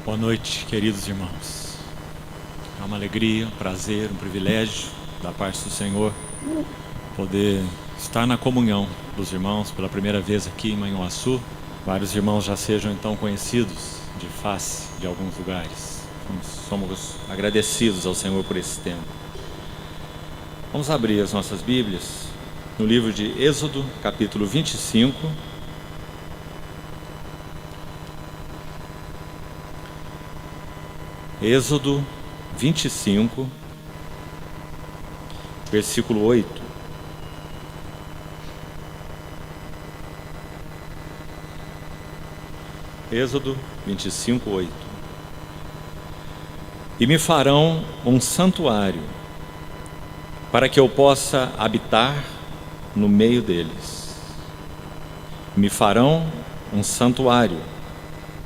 Boa noite, queridos irmãos. É uma alegria, um prazer, um privilégio da parte do Senhor poder estar na comunhão dos irmãos pela primeira vez aqui em Manhuaçu. Vários irmãos já sejam então conhecidos de face de alguns lugares. Somos agradecidos ao Senhor por esse tempo. Vamos abrir as nossas Bíblias no livro de Êxodo, capítulo 25. Êxodo 25, versículo 8. Êxodo 25, 8. E me farão um santuário, para que eu possa habitar no meio deles. Me farão um santuário,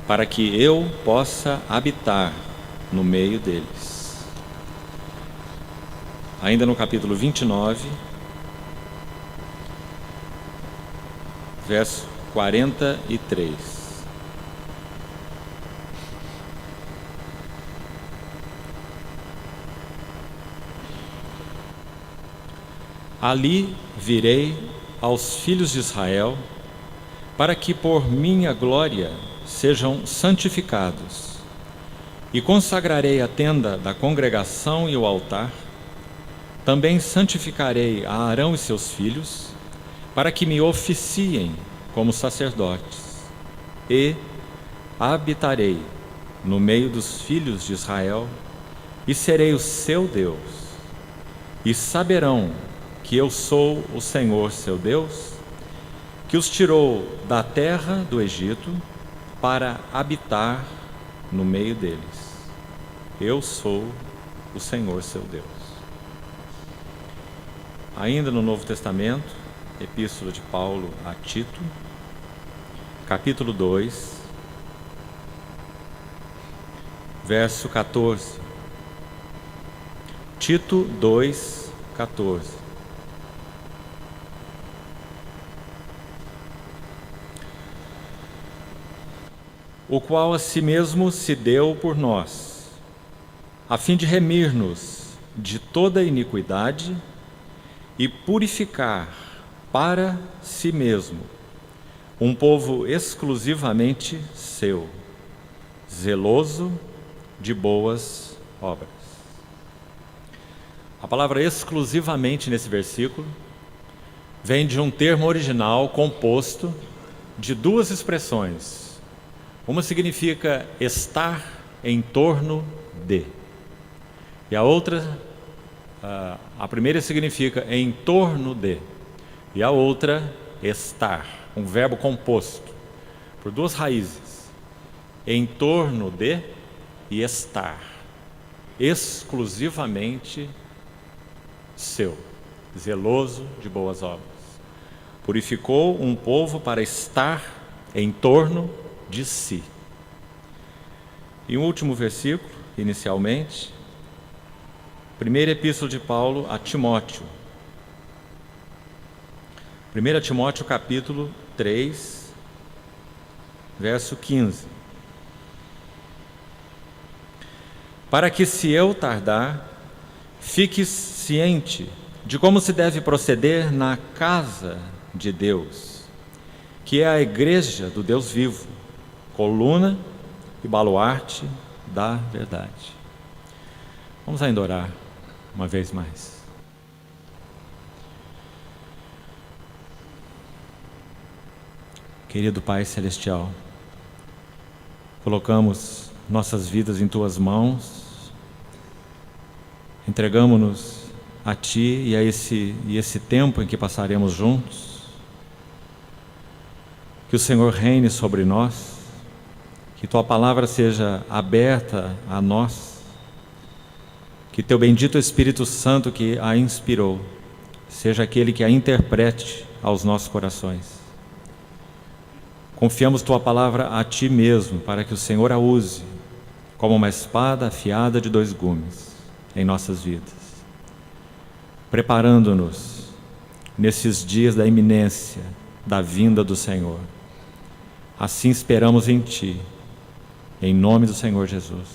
para que eu possa habitar no meio deles. Ainda no capítulo 29, verso 43. Ali virei aos filhos de Israel, para que por minha glória sejam santificados, e consagrarei a tenda da congregação e o altar. Também santificarei a Arão e seus filhos, para que me oficiem como sacerdotes, e habitarei no meio dos filhos de Israel, e serei o seu Deus, e saberão que eu sou o Senhor seu Deus, que os tirou da terra do Egito para habitar no meio deles. Eu sou o Senhor seu Deus. Ainda no Novo Testamento, Epístola de Paulo a Tito, capítulo 2, verso 14. Tito 2, 14. O qual a si mesmo se deu por nós, a fim de remir-nos de toda iniquidade e purificar para si mesmo um povo exclusivamente seu, zeloso de boas obras. A palavra exclusivamente nesse versículo vem de um termo original composto de duas expressões. Uma significa estar em torno de, e a outra, a primeira significa em torno de, e a outra estar, um verbo composto por duas raízes, em torno de e estar, exclusivamente seu, zeloso de boas obras. Purificou um povo para estar em torno de si. E um último versículo, inicialmente, primeira epístola de Paulo a Timóteo. 1 Timóteo capítulo 3, verso 15. Para que, se eu tardar, fiques ciente de como se deve proceder na casa de Deus, que é a igreja do Deus vivo, coluna e baluarte da verdade. Vamos ainda orar uma vez mais. Querido Pai Celestial, colocamos nossas vidas em Tuas mãos, entregamos-nos a Ti e a esse tempo em que passaremos juntos. Que o Senhor reine sobre nós, que Tua palavra seja aberta a nós, que Teu bendito Espírito Santo que a inspirou, seja aquele que a interprete aos nossos corações. Confiamos Tua palavra a Ti mesmo, para que o Senhor a use como uma espada afiada de dois gumes em nossas vidas, preparando-nos nesses dias da iminência da vinda do Senhor. Assim esperamos em Ti Em nome do Senhor Jesus,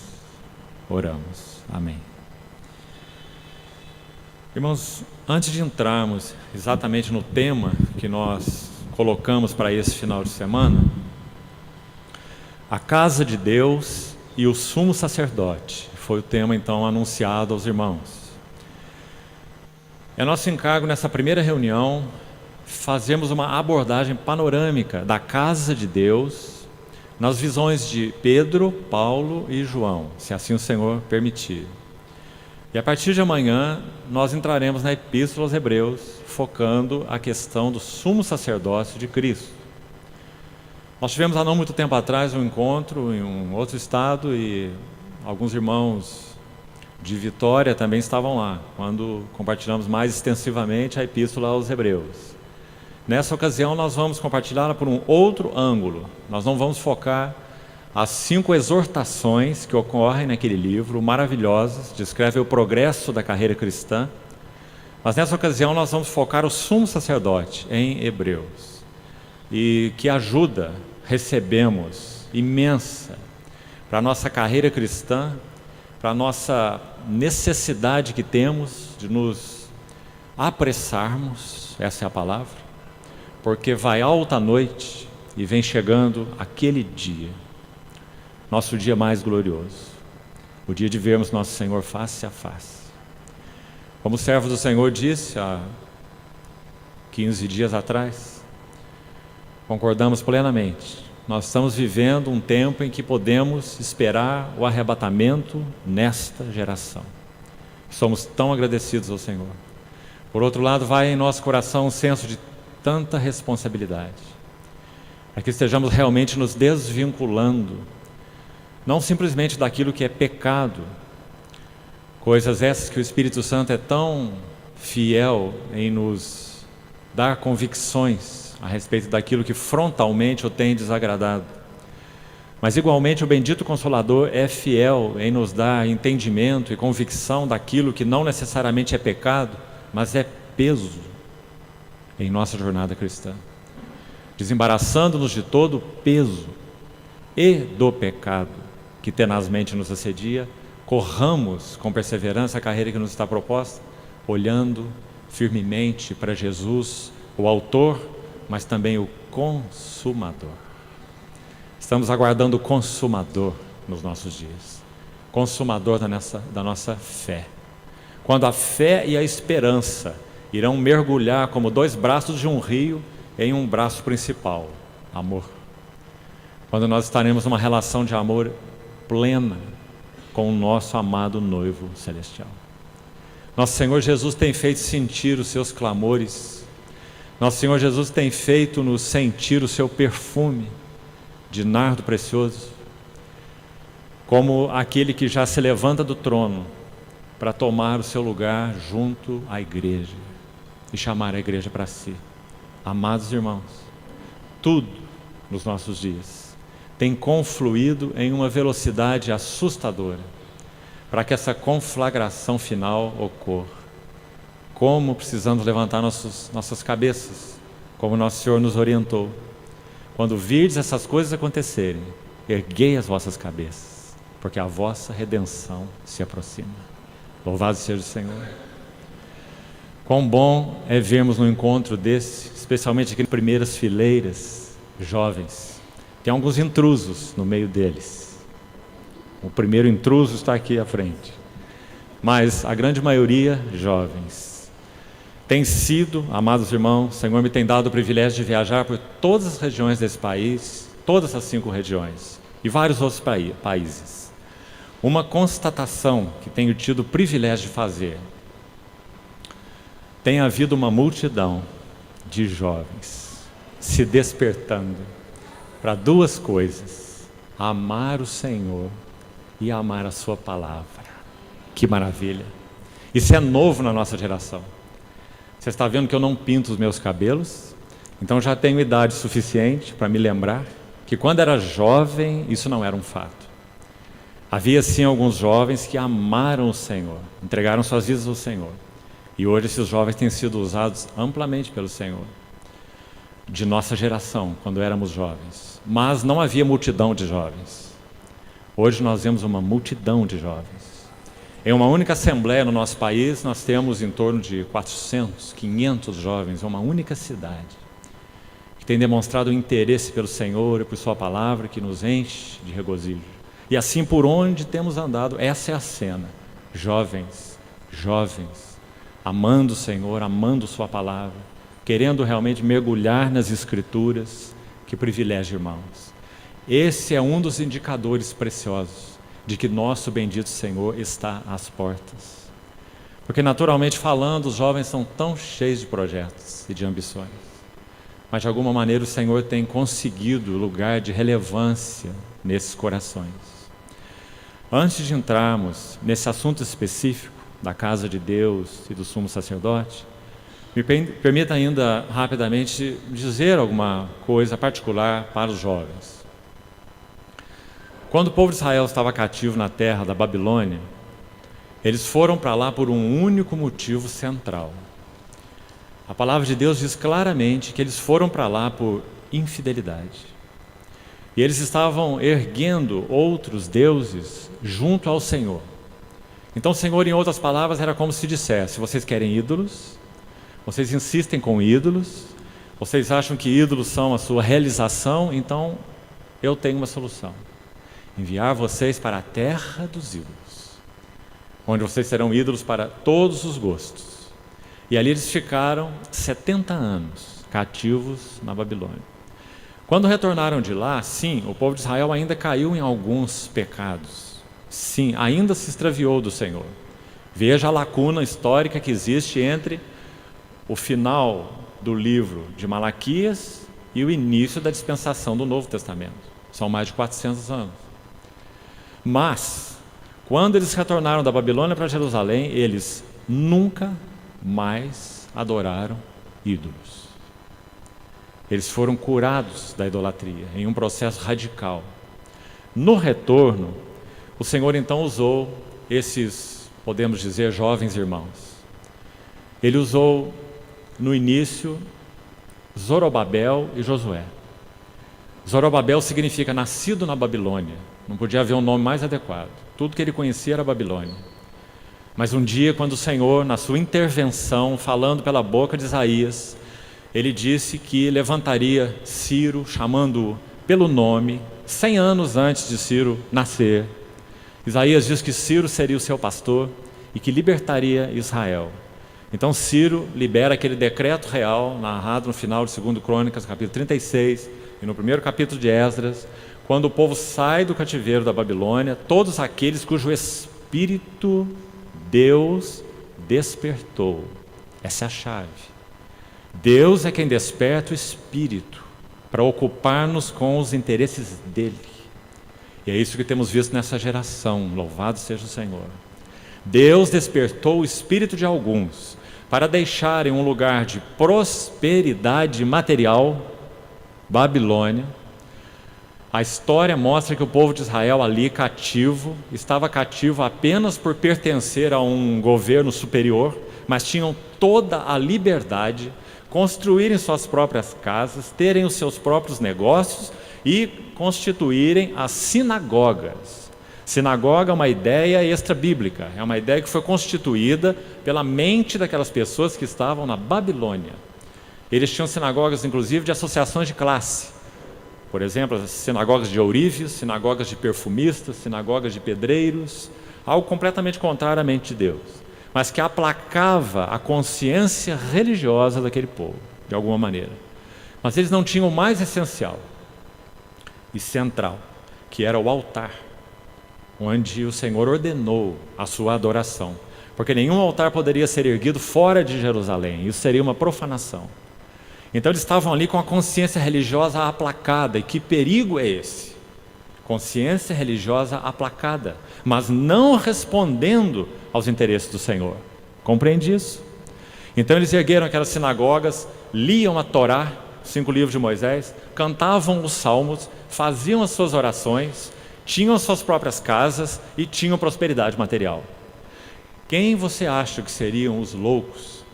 oramos. Amém. Irmãos, antes de entrarmos exatamente no tema que nós colocamos para esse final de semana, a casa de Deus e o sumo sacerdote, foi o tema então anunciado aos irmãos. É nosso encargo nessa primeira reunião fazermos uma abordagem panorâmica da casa de Deus nas visões de Pedro, Paulo e João, se assim o Senhor permitir. E a partir de amanhã nós entraremos na Epístola aos Hebreus, focando a questão do sumo sacerdócio de Cristo. Nós tivemos há não muito tempo atrás um encontro em um outro estado e alguns irmãos de Vitória também estavam lá, quando compartilhamos mais extensivamente a Epístola aos Hebreus. Nessa ocasião nós vamos compartilhá-la por um outro ângulo. Nós não vamos focar as 5 exortações que ocorrem naquele livro, maravilhosas, descreve o progresso da carreira cristã, mas nessa ocasião nós vamos focar o sumo sacerdote em Hebreus, e que ajuda recebemos imensa para a nossa carreira cristã, para a nossa necessidade que temos de nos apressarmos, essa é a palavra, porque vai alta a noite e vem chegando aquele dia, nosso dia mais glorioso, o dia de vermos nosso Senhor face a face. Como o servo do Senhor disse há 15 dias atrás, concordamos plenamente. Nós estamos vivendo um tempo em que podemos esperar o arrebatamento nesta geração. Somos tão agradecidos ao Senhor. Por outro lado, vai em nosso coração um senso de tanta responsabilidade, para que estejamos realmente nos desvinculando, não simplesmente daquilo que é pecado, coisas essas que o Espírito Santo é tão fiel em nos dar convicções a respeito daquilo que frontalmente o tem desagradado. Mas igualmente o bendito Consolador é fiel em nos dar entendimento e convicção daquilo que não necessariamente é pecado, mas é peso em nossa jornada cristã, desembaraçando-nos de todo o peso e do pecado que tenazmente nos assedia. Corramos com perseverança a carreira que nos está proposta, olhando firmemente para Jesus, o autor, mas também o consumador. Estamos aguardando o consumador nos nossos dias, consumador da nossa fé. Quando a fé e a esperança irão mergulhar como 2 braços de um rio em um braço principal, amor. Quando nós estaremos numa relação de amor plena com o nosso amado noivo celestial. Nosso Senhor Jesus tem feito sentir os seus clamores. Nosso Senhor Jesus tem feito-nos sentir o seu perfume de nardo precioso, como aquele que já se levanta do trono para tomar o seu lugar junto à igreja e chamar a igreja para si. Amados irmãos, tudo nos nossos dias tem confluído em uma velocidade assustadora para que essa conflagração final ocorra. Como precisamos levantar nossas cabeças, como nosso Senhor nos orientou. Quando virdes essas coisas acontecerem, erguei as vossas cabeças, porque a vossa redenção se aproxima. Louvado seja o Senhor. Quão bom é vermos no encontro desse, especialmente aqui em primeiras fileiras, jovens. Tem alguns intrusos no meio deles. O primeiro intruso está aqui à frente, mas a grande maioria jovens. Tem sido, amados irmãos, o Senhor me tem dado o privilégio de viajar por todas as regiões desse país, todas as 5 regiões e vários outros países. Uma constatação que tenho tido o privilégio de fazer: tem havido uma multidão de jovens se despertando para 2 coisas: amar o Senhor e amar a sua palavra. Que maravilha! Isso é novo na nossa geração. Você está vendo que eu não pinto os meus cabelos? Então já tenho idade suficiente para me lembrar que quando era jovem isso não era um fato. Havia sim alguns jovens que amaram o Senhor, entregaram suas vidas ao Senhor. E hoje esses jovens têm sido usados amplamente pelo Senhor. De nossa geração, quando éramos jovens. Mas não havia multidão de jovens. Hoje nós vemos uma multidão de jovens. Em uma única assembleia no nosso país, nós temos em torno de 400, 500 jovens, uma única cidade, que tem demonstrado um interesse pelo Senhor e por sua palavra, que nos enche de regozijo. E assim por onde temos andado, essa é a cena. Jovens, amando o Senhor, amando sua palavra, querendo realmente mergulhar nas Escrituras. Que privilégio, irmãos. Esse é um dos indicadores preciosos de que nosso bendito Senhor está às portas. Porque naturalmente falando, os jovens são tão cheios de projetos e de ambições. Mas de alguma maneira o Senhor tem conseguido lugar de relevância nesses corações. Antes de entrarmos nesse assunto específico da casa de Deus e do sumo sacerdote, me permita ainda rapidamente dizer alguma coisa particular para os jovens. Quando o povo de Israel estava cativo na terra da Babilônia, eles foram para lá por um único motivo central. A palavra de Deus diz claramente que eles foram para lá por infidelidade. E eles estavam erguendo outros deuses junto ao Senhor. Então o Senhor, em outras palavras, era como se dissesse: vocês querem ídolos? Vocês insistem com ídolos? Vocês acham que ídolos são a sua realização? Então eu tenho uma solução: enviar vocês para a terra dos ídolos, onde vocês serão ídolos para todos os gostos. E ali eles ficaram 70 anos cativos na Babilônia. Quando retornaram de lá, sim, o povo de Israel ainda caiu em alguns pecados. Sim, ainda se extraviou do Senhor. Veja a lacuna histórica que existe entre o final do livro de Malaquias e o início da dispensação do Novo Testamento. São mais de 400 anos. Mas, quando eles retornaram da Babilônia para Jerusalém, eles nunca mais adoraram ídolos. Eles foram curados da idolatria em um processo radical. No retorno, o Senhor então usou esses, podemos dizer, jovens irmãos. Ele usou no início Zorobabel e Josué. Zorobabel significa nascido na Babilônia. Não podia haver um nome mais adequado. Tudo que ele conhecia era Babilônia. Mas um dia, quando o Senhor, na sua intervenção, falando pela boca de Isaías, ele disse que levantaria Ciro, chamando-o pelo nome, 100 anos antes de Ciro nascer. Isaías diz que Ciro seria o seu pastor e que libertaria Israel. Então Ciro libera aquele decreto real, narrado no final de 2 Crônicas, capítulo 36, e no primeiro capítulo de Esdras, quando o povo sai do cativeiro da Babilônia, todos aqueles cujo espírito Deus despertou. Essa é a chave. Deus é quem desperta o espírito para ocupar-nos com os interesses dele. E é isso que temos visto nessa geração, louvado seja o Senhor. Deus despertou o espírito de alguns para deixarem um lugar de prosperidade material, Babilônia. A história mostra que o povo de Israel ali cativo, estava cativo apenas por pertencer a um governo superior, mas tinham toda a liberdade, construírem suas próprias casas, terem os seus próprios negócios e constituírem as sinagogas. Sinagoga é uma ideia extra-bíblica, é uma ideia que foi constituída pela mente daquelas pessoas que estavam na Babilônia. Eles tinham sinagogas, inclusive, de associações de classe. Por exemplo, as sinagogas de ourívios, sinagogas de perfumistas, sinagogas de pedreiros, algo completamente contrário à mente de Deus, mas que aplacava a consciência religiosa daquele povo, de alguma maneira. Mas eles não tinham o mais essencial e central, que era o altar, onde o Senhor ordenou a sua adoração, porque nenhum altar poderia ser erguido fora de Jerusalém, isso seria uma profanação. Então eles estavam ali com a consciência religiosa aplacada, e que perigo é esse? Consciência religiosa aplacada, mas não respondendo aos interesses do Senhor. Compreende isso? Então eles ergueram aquelas sinagogas, liam a Torá, 5 livros de Moisés, cantavam os salmos, faziam as suas orações, tinham suas próprias casas e tinham prosperidade material. Quem você acha que seriam os loucos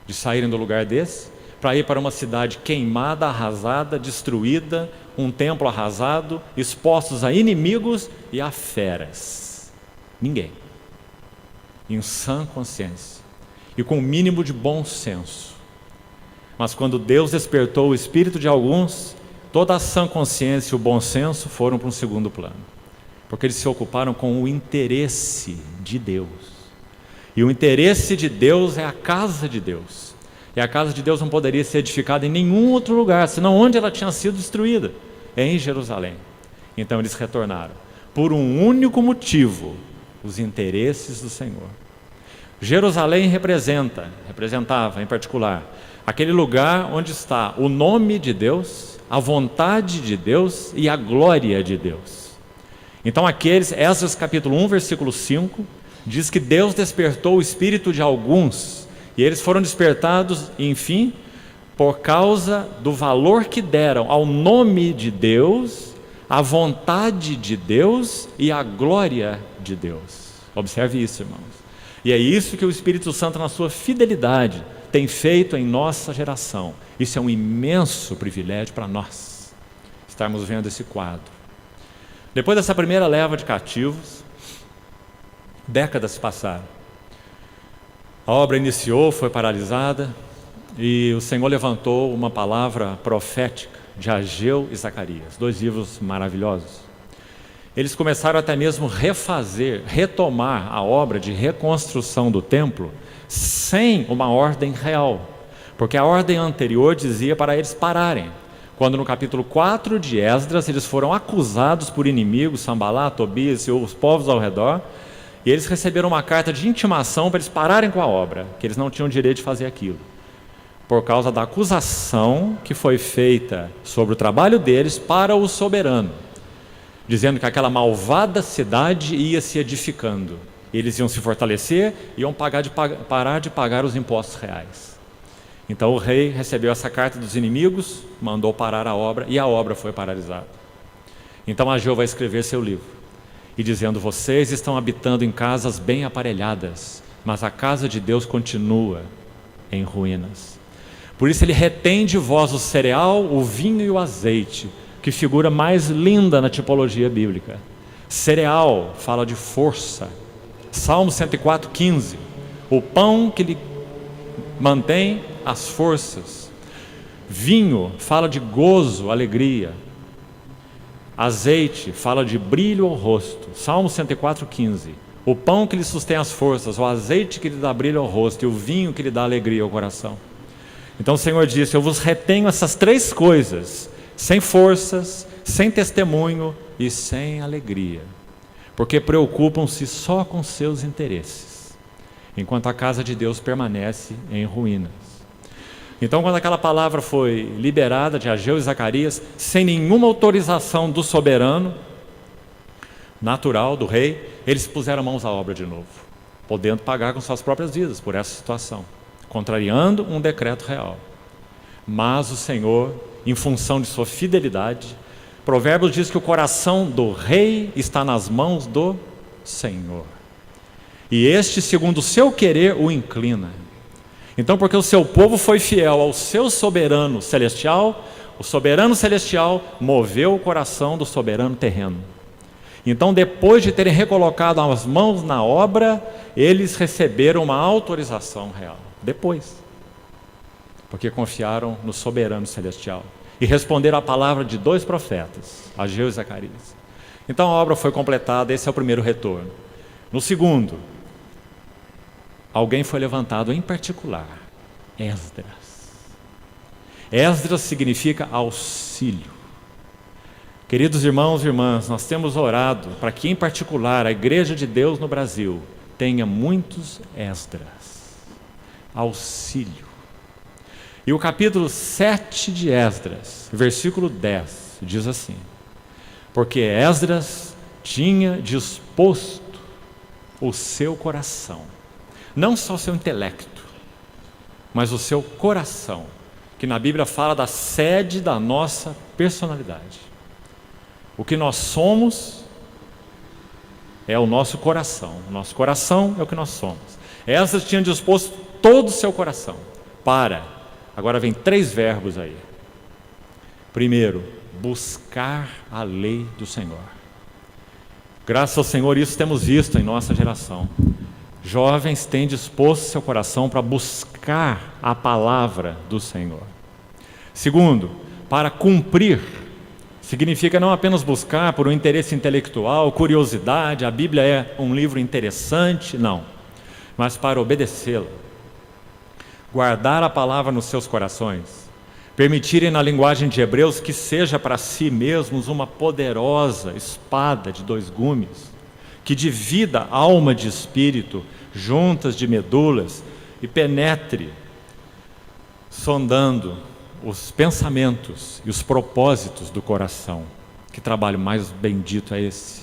de saírem do lugar desse para ir para uma cidade queimada, arrasada, destruída, um templo arrasado, expostos a inimigos e a feras. Ninguém. Em sã consciência e com o mínimo de bom senso. Mas quando Deus despertou o espírito de alguns, toda a sã consciência e o bom senso foram para um segundo plano, porque eles se ocuparam com o interesse de Deus. E o interesse de Deus é a casa de Deus. E a casa de Deus não poderia ser edificada em nenhum outro lugar, senão onde ela tinha sido destruída, em Jerusalém. Então eles retornaram, por um único motivo, os interesses do Senhor. Jerusalém representava em particular, aquele lugar onde está o nome de Deus, a vontade de Deus e a glória de Deus. Então Esdras capítulo 1, versículo 5, diz que Deus despertou o espírito de alguns, e eles foram despertados, enfim, por causa do valor que deram ao nome de Deus, à vontade de Deus e à glória de Deus. Observe isso, irmãos. E é isso que o Espírito Santo, na sua fidelidade, tem feito em nossa geração. Isso é um imenso privilégio para nós, estarmos vendo esse quadro. Depois dessa primeira leva de cativos, décadas se passaram. A obra iniciou, foi paralisada, e o Senhor levantou uma palavra profética de Ageu e Zacarias, 2 livros maravilhosos. Eles começaram até mesmo retomar a obra de reconstrução do templo sem uma ordem real, porque a ordem anterior dizia para eles pararem, quando no capítulo 4 de Esdras eles foram acusados por inimigos, Sambalá, Tobias e os povos ao redor, e eles receberam uma carta de intimação para eles pararem com a obra, que eles não tinham direito de fazer aquilo, por causa da acusação que foi feita sobre o trabalho deles para o soberano, dizendo que aquela malvada cidade ia se edificando, eles iam se fortalecer, iam parar de pagar os impostos reais. Então o rei recebeu essa carta dos inimigos, mandou parar a obra, e a obra foi paralisada. Então Ageu vai escrever seu livro, e dizendo: vocês estão habitando em casas bem aparelhadas, mas a casa de Deus continua em ruínas. Por isso ele retém de vós o cereal, o vinho e o azeite, que figura mais linda na tipologia bíblica. Cereal fala de força. Salmo 104:15, o pão que lhe mantém as forças. Vinho fala de gozo, alegria. Azeite fala de brilho ao rosto. Salmo 104:15, o pão que lhe sustém as forças, o azeite que lhe dá brilho ao rosto e o vinho que lhe dá alegria ao coração. Então o Senhor disse: eu vos retenho essas 3 coisas, sem forças, sem testemunho e sem alegria, porque preocupam-se só com seus interesses, enquanto a casa de Deus permanece em ruínas. Então, quando aquela palavra foi liberada de Ageu e Zacarias, sem nenhuma autorização do soberano, natural, do rei, eles puseram mãos à obra de novo, podendo pagar com suas próprias vidas por essa situação, contrariando um decreto real. Mas o Senhor, em função de sua fidelidade, Provérbios diz que o coração do rei está nas mãos do Senhor, e este, segundo o seu querer, o inclina. Então, porque o seu povo foi fiel ao seu soberano celestial, o soberano celestial moveu o coração do soberano terreno. Então, depois de terem recolocado as mãos na obra, eles receberam uma autorização real. Depois, porque confiaram no soberano celestial e responderam à palavra de 2 profetas, Ageu e Zacarias. Então a obra foi completada. Esse é o primeiro retorno. No segundo, alguém foi levantado em particular: Esdras. Esdras significa auxílio. Queridos irmãos e irmãs, nós temos orado para que, em particular, a Igreja de Deus no Brasil tenha muitos Esdras. Auxílio. E o capítulo 7 de Esdras, versículo 10, diz assim: porque Esdras tinha disposto o seu coração, não só o seu intelecto, mas o seu coração, que na Bíblia fala da sede da nossa personalidade. O que nós somos é o nosso coração é o que nós somos. Esdras tinha disposto todo o seu coração para, agora vem 3 verbos aí: Primeiro, buscar a lei do Senhor. Graças ao Senhor, isso temos visto em nossa geração. Jovens têm disposto seu coração para buscar a palavra do Senhor. Segundo, para cumprir. Significa não apenas buscar por um interesse intelectual, curiosidade, a Bíblia é um livro interessante, não. Mas para obedecê-la. Guardar a palavra nos seus corações. Permitirem na linguagem de Hebreus que seja para si mesmos uma poderosa espada de 2 gumes, que divida alma de espírito, juntas de medulas, e penetre, sondando os pensamentos e os propósitos do coração. Que trabalho mais bendito é esse?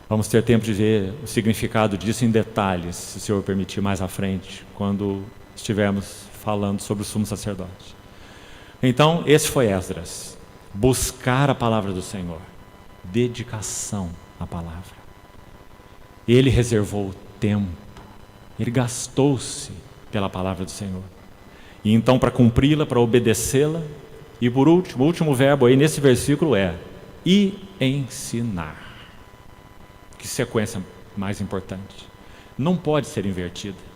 Vamos ter tempo de ver o significado disso em detalhes, se o Senhor permitir, mais à frente, quando estivermos falando sobre o sumo sacerdote. Então, esse foi Esdras. Buscar a palavra do Senhor. Dedicação à palavra. Ele reservou tempo. Ele gastou-se pela palavra do Senhor. E então, para cumpri-la, para obedecê-la, e por último, o último verbo aí nesse versículo é e ensinar. Que sequência mais importante. Não pode ser invertida.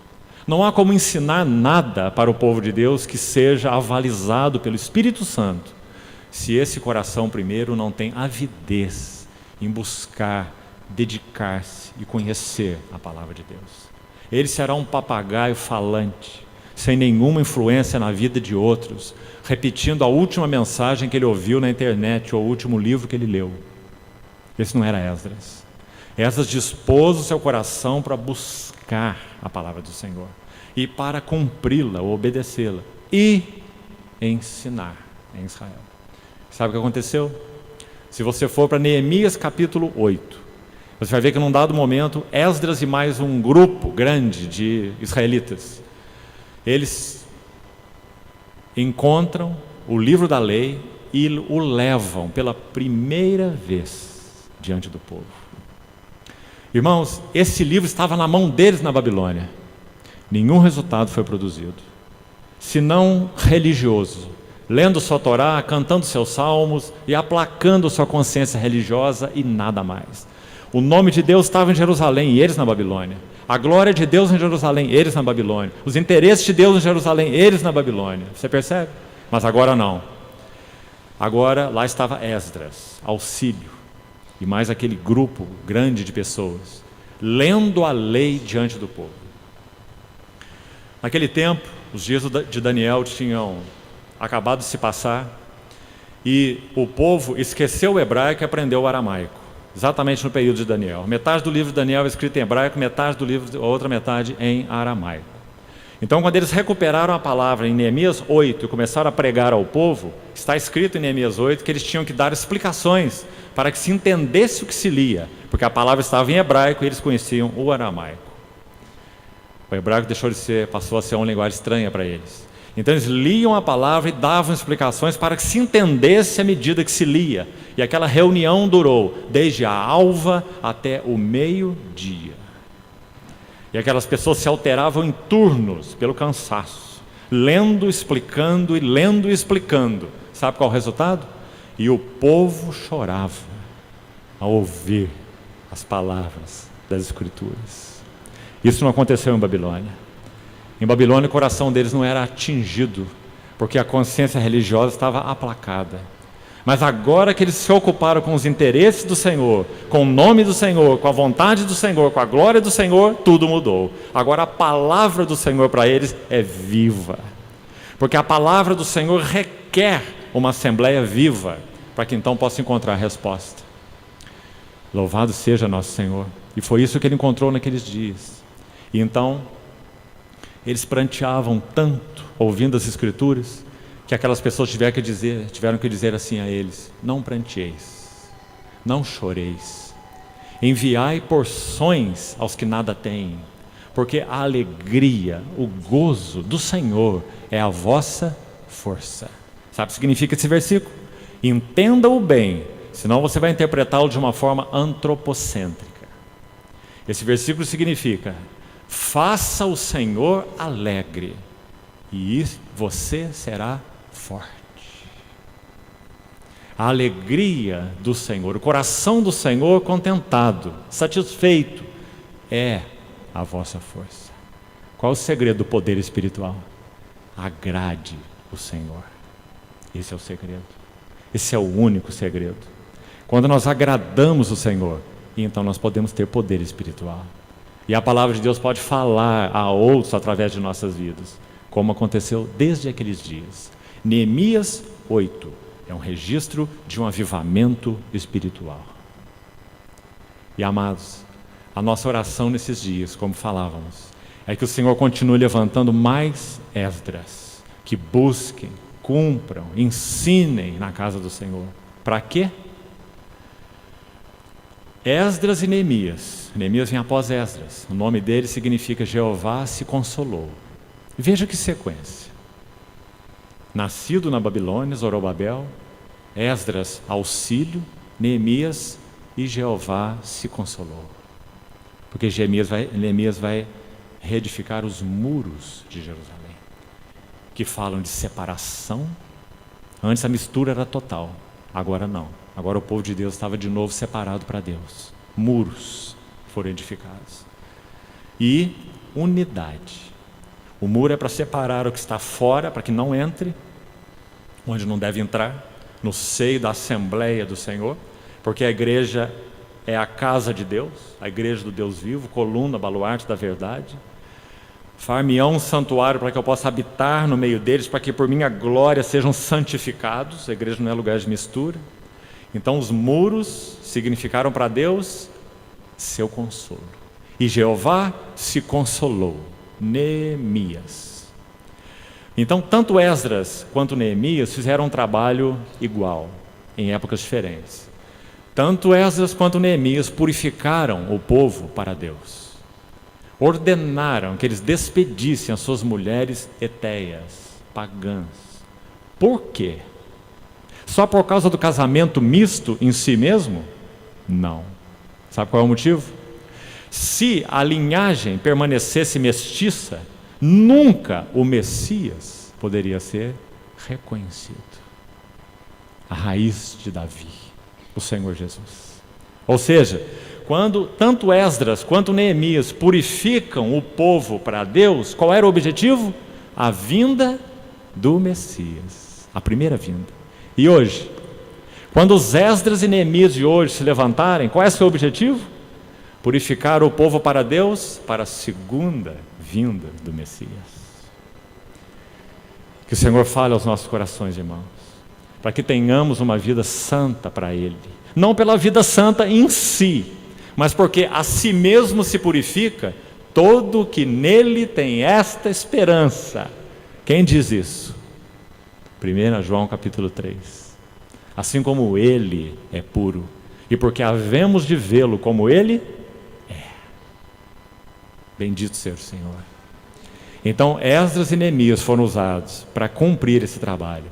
Não há como ensinar nada para o povo de Deus que seja avalizado pelo Espírito Santo, se esse coração primeiro não tem avidez em buscar, dedicar-se e conhecer a palavra de Deus. Ele será um papagaio falante, sem nenhuma influência na vida de outros, repetindo a última mensagem que ele ouviu na internet ou o último livro que ele leu. Esse não era Esdras. Esdras dispôs o seu coração para buscar a palavra do Senhor e para cumpri-la ou obedecê-la e ensinar em Israel. Sabe o que aconteceu? Se você for para Neemias capítulo 8, você vai ver que num dado momento Esdras e mais um grupo grande de israelitas, eles encontram o livro da lei e o levam pela primeira vez diante do povo. Irmãos, esse livro estava na mão deles na Babilônia. Nenhum resultado foi produzido, senão religioso, lendo sua Torá, cantando seus salmos e aplacando sua consciência religiosa e nada mais. O nome de Deus estava em Jerusalém e eles na Babilônia. A glória de Deus em Jerusalém, eles na Babilônia. Os interesses de Deus em Jerusalém, eles na Babilônia. Você percebe? Mas agora não. Agora lá estava Esdras, auxílio, e mais aquele grupo grande de pessoas, lendo a lei diante do povo. Naquele tempo, os dias de Daniel tinham acabado de se passar e o povo esqueceu o hebraico e aprendeu o aramaico. Exatamente no período de Daniel. Metade do livro de Daniel é escrito em hebraico, metade do livro, a outra metade em aramaico. Então, quando eles recuperaram a palavra em Neemias 8 e começaram a pregar ao povo, está escrito em Neemias 8 que eles tinham que dar explicações para que se entendesse o que se lia, porque a palavra estava em hebraico e eles conheciam o aramaico. O hebraico passou a ser uma linguagem estranha para eles. Então eles liam a palavra e davam explicações para que se entendesse à medida que se lia. E aquela reunião durou desde a alva até o meio-dia. E aquelas pessoas se alteravam em turnos pelo cansaço, lendo, explicando e lendo e explicando. Sabe qual é o resultado? E o povo chorava ao ouvir as palavras das Escrituras. Isso não aconteceu em Babilônia. Em Babilônia o coração deles não era atingido, porque a consciência religiosa estava aplacada. Mas agora que eles se ocuparam com os interesses do Senhor, com o nome do Senhor, com a vontade do Senhor, com a glória do Senhor, tudo mudou. Agora a palavra do Senhor para eles é viva, porque a palavra do Senhor requer uma assembleia viva, para que então possa encontrar a resposta. Louvado seja nosso Senhor. E foi isso que ele encontrou naqueles dias. E então eles pranteavam tanto ouvindo as Escrituras, que aquelas pessoas tiveram que dizer assim a eles: não pranteeis, não choreis, enviai porções aos que nada têm, porque a alegria, o gozo do Senhor é a vossa força. Sabe o que significa esse versículo? Entenda-o bem, senão você vai interpretá-lo de uma forma antropocêntrica. Esse versículo significa: faça o Senhor alegre, e você será forte. A alegria do Senhor, o coração do Senhor contentado, satisfeito, é a vossa força. Qual o segredo do poder espiritual? Agrade o Senhor. Esse é o segredo. Esse é o único segredo. Quando nós agradamos o Senhor, então nós podemos ter poder espiritual. E a palavra de Deus pode falar a outros através de nossas vidas, como aconteceu desde aqueles dias. Neemias 8 é um registro de um avivamento espiritual. E amados, a nossa oração nesses dias, como falávamos, é que o Senhor continue levantando mais Esdras, que busquem, cumpram, ensinem na casa do Senhor. Para quê? Esdras e Neemias. Neemias vem após Esdras. O nome dele significa Jeová se consolou. Veja que sequência. Nascido na Babilônia, Zorobabel, Esdras, auxílio, Neemias e Jeová se consolou. Porque Neemias vai reedificar os muros de Jerusalém, que falam de separação. Antes a mistura era total, agora não. Agora o povo de Deus estava de novo separado para Deus. Muros foram edificados. E unidade. O muro é para separar o que está fora, para que não entre, onde não deve entrar, no seio da Assembleia do Senhor, porque a igreja é a casa de Deus, a igreja do Deus vivo, coluna, baluarte da verdade. Far-me-ão um santuário para que eu possa habitar no meio deles, para que por minha glória sejam santificados. A igreja não é lugar de mistura. Então os muros significaram para Deus seu consolo. E Jeová se consolou. Neemias. Então tanto Esdras quanto Neemias fizeram um trabalho igual, em épocas diferentes. Tanto Esdras quanto Neemias purificaram o povo para Deus. Ordenaram que eles despedissem as suas mulheres etéias, pagãs. Por quê? Só por causa do casamento misto em si mesmo? Não. Sabe qual é o motivo? Se a linhagem permanecesse mestiça, nunca o Messias poderia ser reconhecido. A raiz de Davi, o Senhor Jesus. Ou seja, quando tanto Esdras quanto Neemias purificam o povo para Deus, qual era o objetivo? A vinda do Messias, a primeira vinda. E hoje, quando os Esdras e Neemias de hoje se levantarem, qual é o seu objetivo? Purificar o povo para Deus, para a segunda vinda do Messias. Que o Senhor fale aos nossos corações, irmãos, para que tenhamos uma vida santa para Ele. Não pela vida santa em si, mas porque a si mesmo se purifica todo que nele tem esta esperança. Quem diz isso? 1 João capítulo 3. Assim como Ele é puro, e porque havemos de vê-lo como Ele é. Bendito seja o Senhor. Então Esdras e Neemias foram usados para cumprir esse trabalho.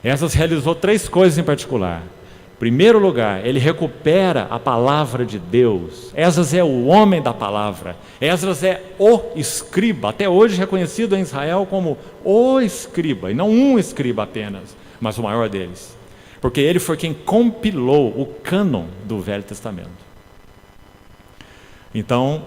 Esdras realizou 3 coisas em particular. Em primeiro lugar, ele recupera a palavra de Deus. Esdras é o homem da palavra. Esdras é o escriba, até hoje reconhecido em Israel como o escriba, e não um escriba apenas, mas o maior deles. Porque ele foi quem compilou o cânon do Velho Testamento. Então,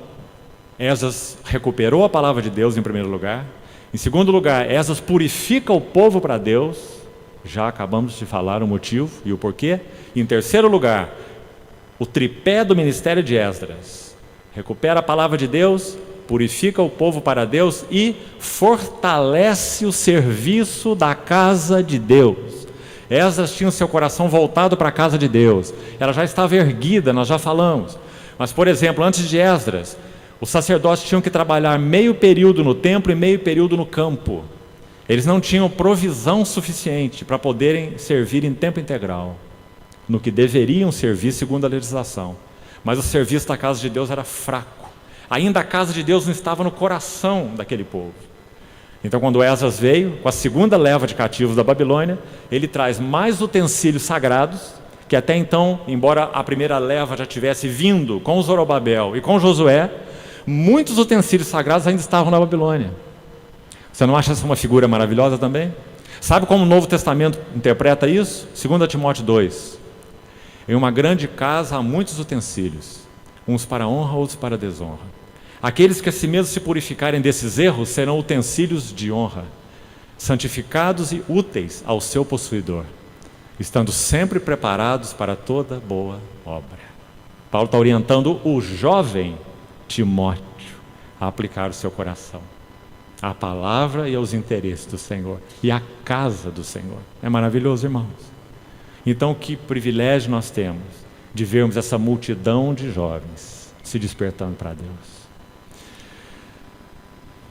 Esdras recuperou a palavra de Deus em primeiro lugar. Em segundo lugar, Esdras purifica o povo para Deus. Já acabamos de falar o motivo e o porquê. Em terceiro lugar, o tripé do ministério de Esdras. Recupera a palavra de Deus, purifica o povo para Deus e fortalece o serviço da casa de Deus. Esdras tinha o seu coração voltado para a casa de Deus. Ela já estava erguida, nós já falamos. Mas, por exemplo, antes de Esdras, os sacerdotes tinham que trabalhar meio período no templo e meio período no campo. Eles não tinham provisão suficiente para poderem servir em tempo integral, no que deveriam servir segundo a legislação. Mas o serviço da casa de Deus era fraco. Ainda a casa de Deus não estava no coração daquele povo. Então, quando Esdras veio, com a segunda leva de cativos da Babilônia, ele traz mais utensílios sagrados, que até então, embora a primeira leva já tivesse vindo com Zorobabel e com Josué, muitos utensílios sagrados ainda estavam na Babilônia. Você não acha essa uma figura maravilhosa também? Sabe como o Novo Testamento interpreta isso? 2 Timóteo 2. Em uma grande casa há muitos utensílios, uns para honra, outros para desonra. Aqueles que a si mesmos se purificarem desses erros serão utensílios de honra, santificados e úteis ao seu possuidor, estando sempre preparados para toda boa obra. Paulo está orientando o jovem Timóteo a aplicar o seu coração à palavra e aos interesses do Senhor e à casa do Senhor. É maravilhoso, irmãos. Então, que privilégio nós temos de vermos essa multidão de jovens se despertando para Deus.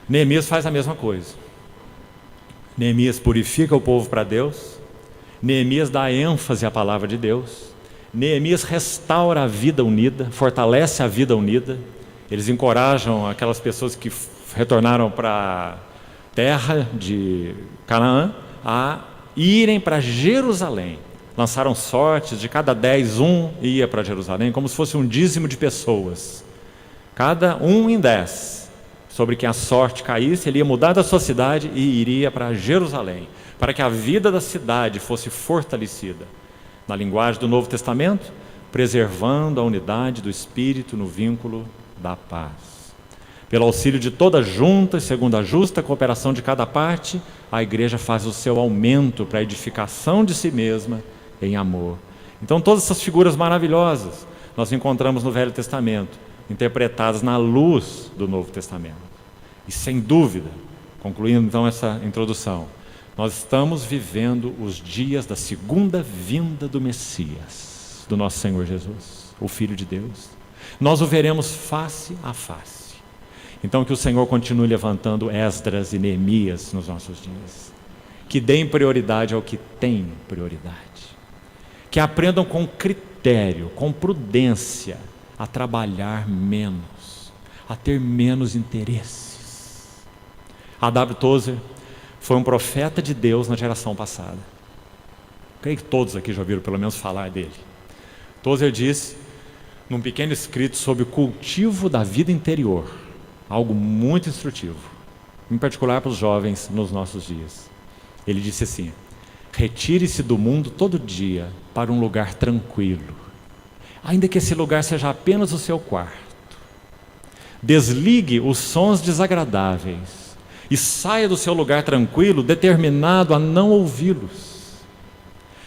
Neemias faz a mesma coisa. Neemias purifica o povo para Deus. Neemias dá ênfase à palavra de Deus. Neemias restaura a vida unida, fortalece a vida unida. Eles encorajam aquelas pessoas que retornaram para a terra de Canaã a irem para Jerusalém. Lançaram sortes, de cada 10, um ia para Jerusalém, como se fosse um dízimo de pessoas. Cada 1 em 10, sobre quem a sorte caísse, ele ia mudar da sua cidade e iria para Jerusalém, para que a vida da cidade fosse fortalecida. Na linguagem do Novo Testamento, preservando a unidade do Espírito no vínculo da paz. Pelo auxílio de toda junta e segundo a justa cooperação de cada parte, a igreja faz o seu aumento para a edificação de si mesma em amor. Então, todas essas figuras maravilhosas nós encontramos no Velho Testamento, interpretadas na luz do Novo Testamento. E sem dúvida, concluindo então essa introdução, nós estamos vivendo os dias da segunda vinda do Messias, do nosso Senhor Jesus, o Filho de Deus. Nós o veremos face a face. Então, que o Senhor continue levantando Esdras e Neemias nos nossos dias, que deem prioridade ao que tem prioridade, que aprendam com critério, com prudência, a trabalhar menos, a ter menos interesses. A.W. Tozer foi um profeta de Deus na geração passada. Creio que todos aqui já ouviram pelo menos falar dele. Tozer disse, num pequeno escrito sobre o cultivo da vida interior, algo muito instrutivo, em particular para os jovens nos nossos dias. Ele disse assim: retire-se do mundo todo dia para um lugar tranquilo, ainda que esse lugar seja apenas o seu quarto. Desligue os sons desagradáveis e saia do seu lugar tranquilo, determinado a não ouvi-los.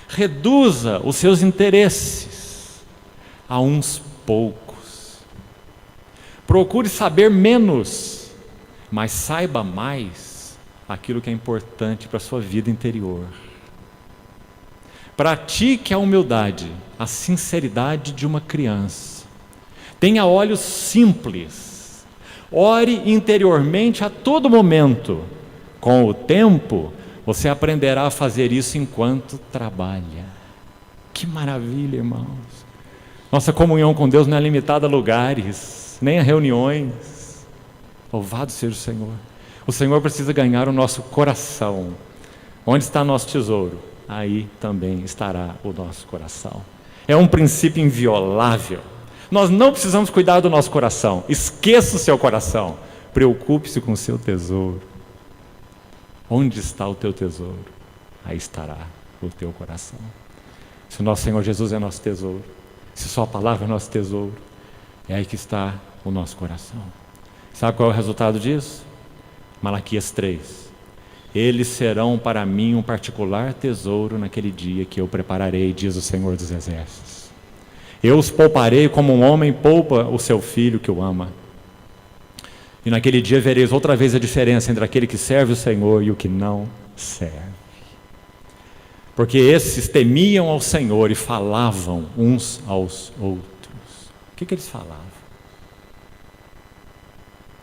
Reduza os seus interesses a uns poucos. Procure saber menos, mas saiba mais aquilo que é importante para a sua vida interior. Pratique a humildade, a sinceridade de uma criança. Tenha olhos simples. Ore interiormente a todo momento. Com o tempo, você aprenderá a fazer isso enquanto trabalha. Que maravilha, irmãos. Nossa comunhão com Deus não é limitada a lugares, nem a reuniões. Louvado seja o Senhor. O Senhor precisa ganhar o nosso coração. Onde está nosso tesouro? Aí também estará o nosso coração. É um princípio inviolável. Nós não precisamos cuidar do nosso coração. Esqueça o seu coração. Preocupe-se com o seu tesouro. Onde está o teu tesouro? Aí estará o teu coração. Se o nosso Senhor Jesus é nosso tesouro, se sua palavra é nosso tesouro, é aí que está o nosso coração. Sabe qual é o resultado disso? Malaquias 3. Eles serão para mim um particular tesouro naquele dia que eu prepararei, diz o Senhor dos Exércitos. Eu os pouparei como um homem poupa o seu filho que o ama. E naquele dia vereis outra vez a diferença entre aquele que serve o Senhor e o que não serve. Porque esses temiam ao Senhor e falavam uns aos outros. O que eles falavam?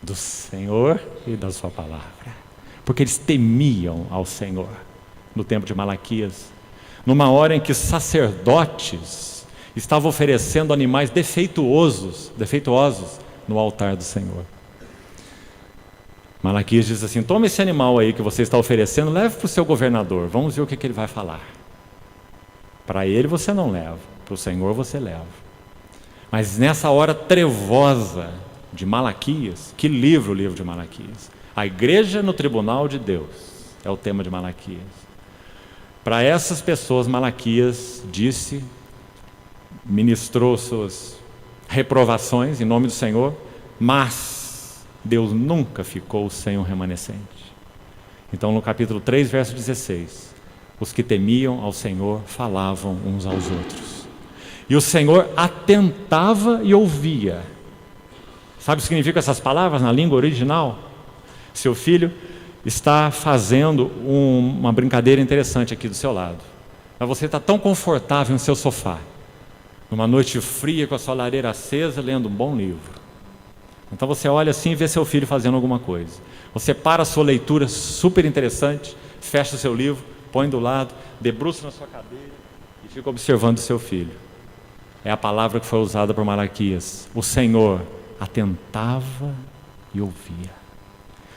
Do Senhor e da sua palavra. Porque eles temiam ao Senhor. No tempo de Malaquias, numa hora em que sacerdotes estavam oferecendo animais defeituosos no altar do Senhor. Malaquias diz assim: toma esse animal aí que você está oferecendo, leve para o seu governador, vamos ver o que ele vai falar. Para ele você não leva, para o Senhor você leva. Mas nessa hora trevosa de Malaquias, que livro o livro de Malaquias? A igreja no tribunal de Deus, é o tema de Malaquias. Para essas pessoas, Malaquias disse, ministrou suas reprovações em nome do Senhor, mas Deus nunca ficou sem um remanescente. Então, no capítulo 3, verso 16, os que temiam ao Senhor falavam uns aos outros. E o Senhor atentava e ouvia. Sabe o que significa essas palavras na língua original? Seu filho está fazendo uma brincadeira interessante aqui do seu lado. Mas você está tão confortável no seu sofá, numa noite fria com a sua lareira acesa, lendo um bom livro. Então você olha assim e vê seu filho fazendo alguma coisa. Você para a sua leitura super interessante, fecha o seu livro, põe do lado, debruça na sua cadeira e fica observando o seu filho. É a palavra que foi usada por Malaquias. O Senhor atentava e ouvia.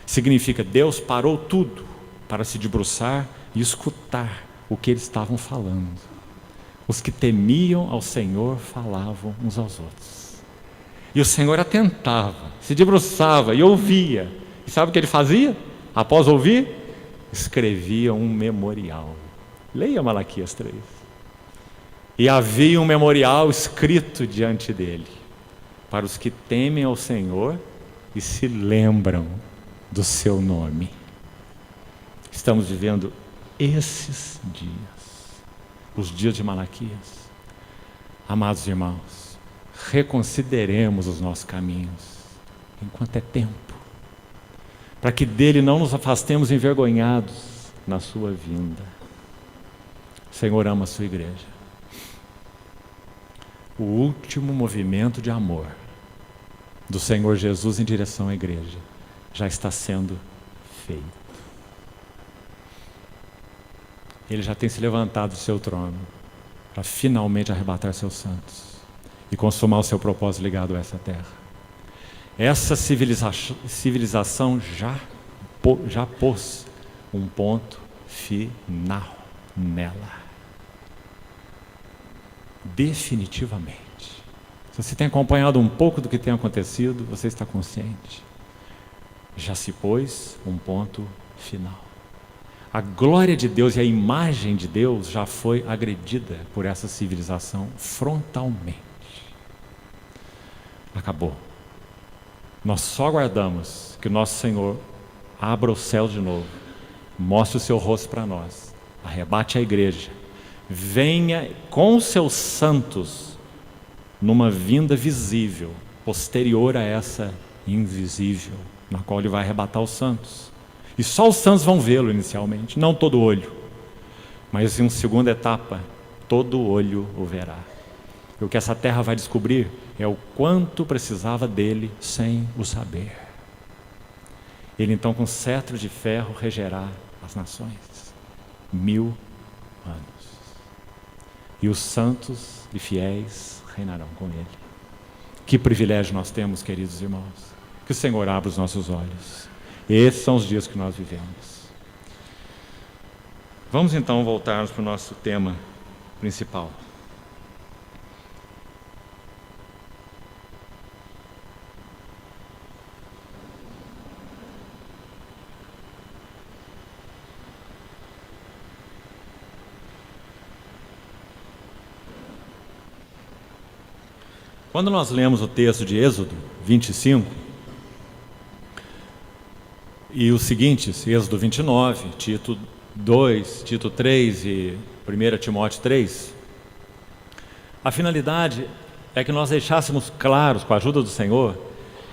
Significa, Deus parou tudo para se debruçar e escutar o que eles estavam falando. Os que temiam ao Senhor falavam uns aos outros. E o Senhor atentava, se debruçava e ouvia. E sabe o que ele fazia? Após ouvir, escrevia um memorial. Leia Malaquias 3. E havia um memorial escrito diante dele, para os que temem ao Senhor e se lembram do seu nome. Estamos vivendo esses dias, os dias de Malaquias. Amados irmãos, reconsideremos os nossos caminhos, enquanto é tempo, para que dele não nos afastemos envergonhados na sua vinda. O Senhor ama a sua igreja. O último movimento de amor do Senhor Jesus em direção à igreja já está sendo feito. Ele já tem se levantado do seu trono para finalmente arrebatar seus santos e consumar o seu propósito ligado a essa terra. Essa civilização já pôs um ponto final nela. Definitivamente. Se você tem acompanhado um pouco do que tem acontecido, você está consciente. Já se pôs um ponto final. A glória de Deus e a imagem de Deus já foi agredida por essa civilização frontalmente. Acabou. Nós só aguardamos que o nosso Senhor abra o céu de novo, mostre o seu rosto para nós, arrebate a igreja, venha com os seus santos numa vinda visível, posterior a essa invisível, na qual ele vai arrebatar os santos. E só os santos vão vê-lo inicialmente, não todo olho, mas em uma segunda etapa, todo olho o verá. E o que essa terra vai descobrir é o quanto precisava dele sem o saber. Ele então com cetro de ferro regerá as nações, 1000 anos. E os santos e fiéis reinarão com ele. Que privilégio nós temos, queridos irmãos. Que o Senhor abra os nossos olhos. Esses são os dias que nós vivemos. Vamos então voltarmos para o nosso tema principal. Quando nós lemos o texto de Êxodo 25, e os seguintes, Êxodo 29, Tito 2, Tito 3 e 1 Timóteo 3, a finalidade é que nós deixássemos claros, com a ajuda do Senhor,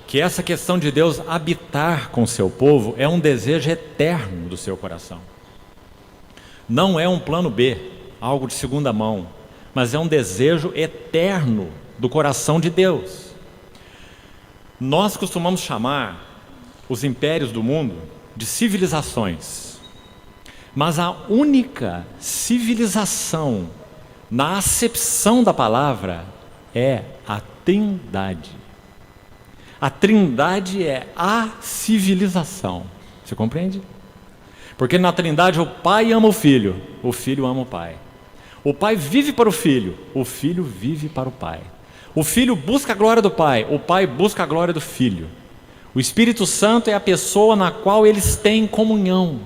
que essa questão de Deus habitar com o seu povo é um desejo eterno do seu coração. Não é um plano B, algo de segunda mão, mas é um desejo eterno do coração de Deus. Nós costumamos chamar os impérios do mundo de civilizações, mas a única civilização, na acepção da palavra, é a Trindade. A Trindade é a civilização. Você compreende? Porque na Trindade o Pai ama o Filho ama o Pai. O Pai vive para o Filho vive para o Pai. O Filho busca a glória do Pai, o Pai busca a glória do Filho. O Espírito Santo é a pessoa na qual eles têm comunhão.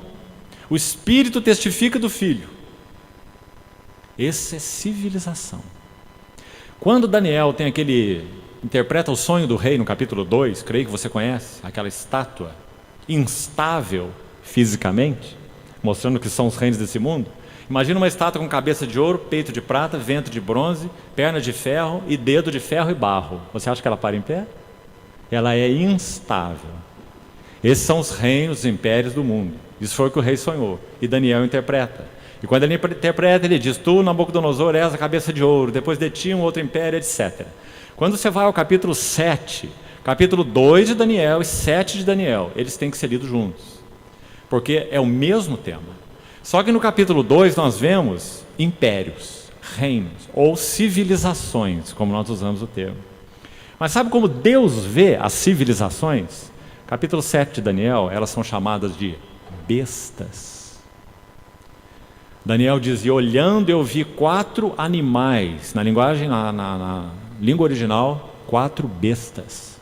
O Espírito testifica do Filho. Esse é civilização. Quando Daniel interpreta o sonho do rei no capítulo 2, creio que você conhece, aquela estátua instável fisicamente, mostrando que são os reinos desse mundo. Imagina uma estátua com cabeça de ouro, peito de prata, ventre de bronze, perna de ferro e dedo de ferro e barro. Você acha que ela para em pé? Ela é instável. Esses são os reinos, os impérios do mundo. Isso foi o que o rei sonhou. E Daniel interpreta. E quando ele interpreta, ele diz: tu, Nabucodonosor, és a cabeça de ouro, depois de ti um outro império, etc. Quando você vai ao capítulo 7, capítulo 2 de Daniel e 7 de Daniel, eles têm que ser lidos juntos, porque é o mesmo tema. Só que no capítulo 2 nós vemos impérios, reinos ou civilizações, como nós usamos o termo. Mas sabe como Deus vê as civilizações? Capítulo 7 de Daniel, elas são chamadas de bestas. Daniel diz: e olhando eu vi 4 animais, na língua original, 4 bestas.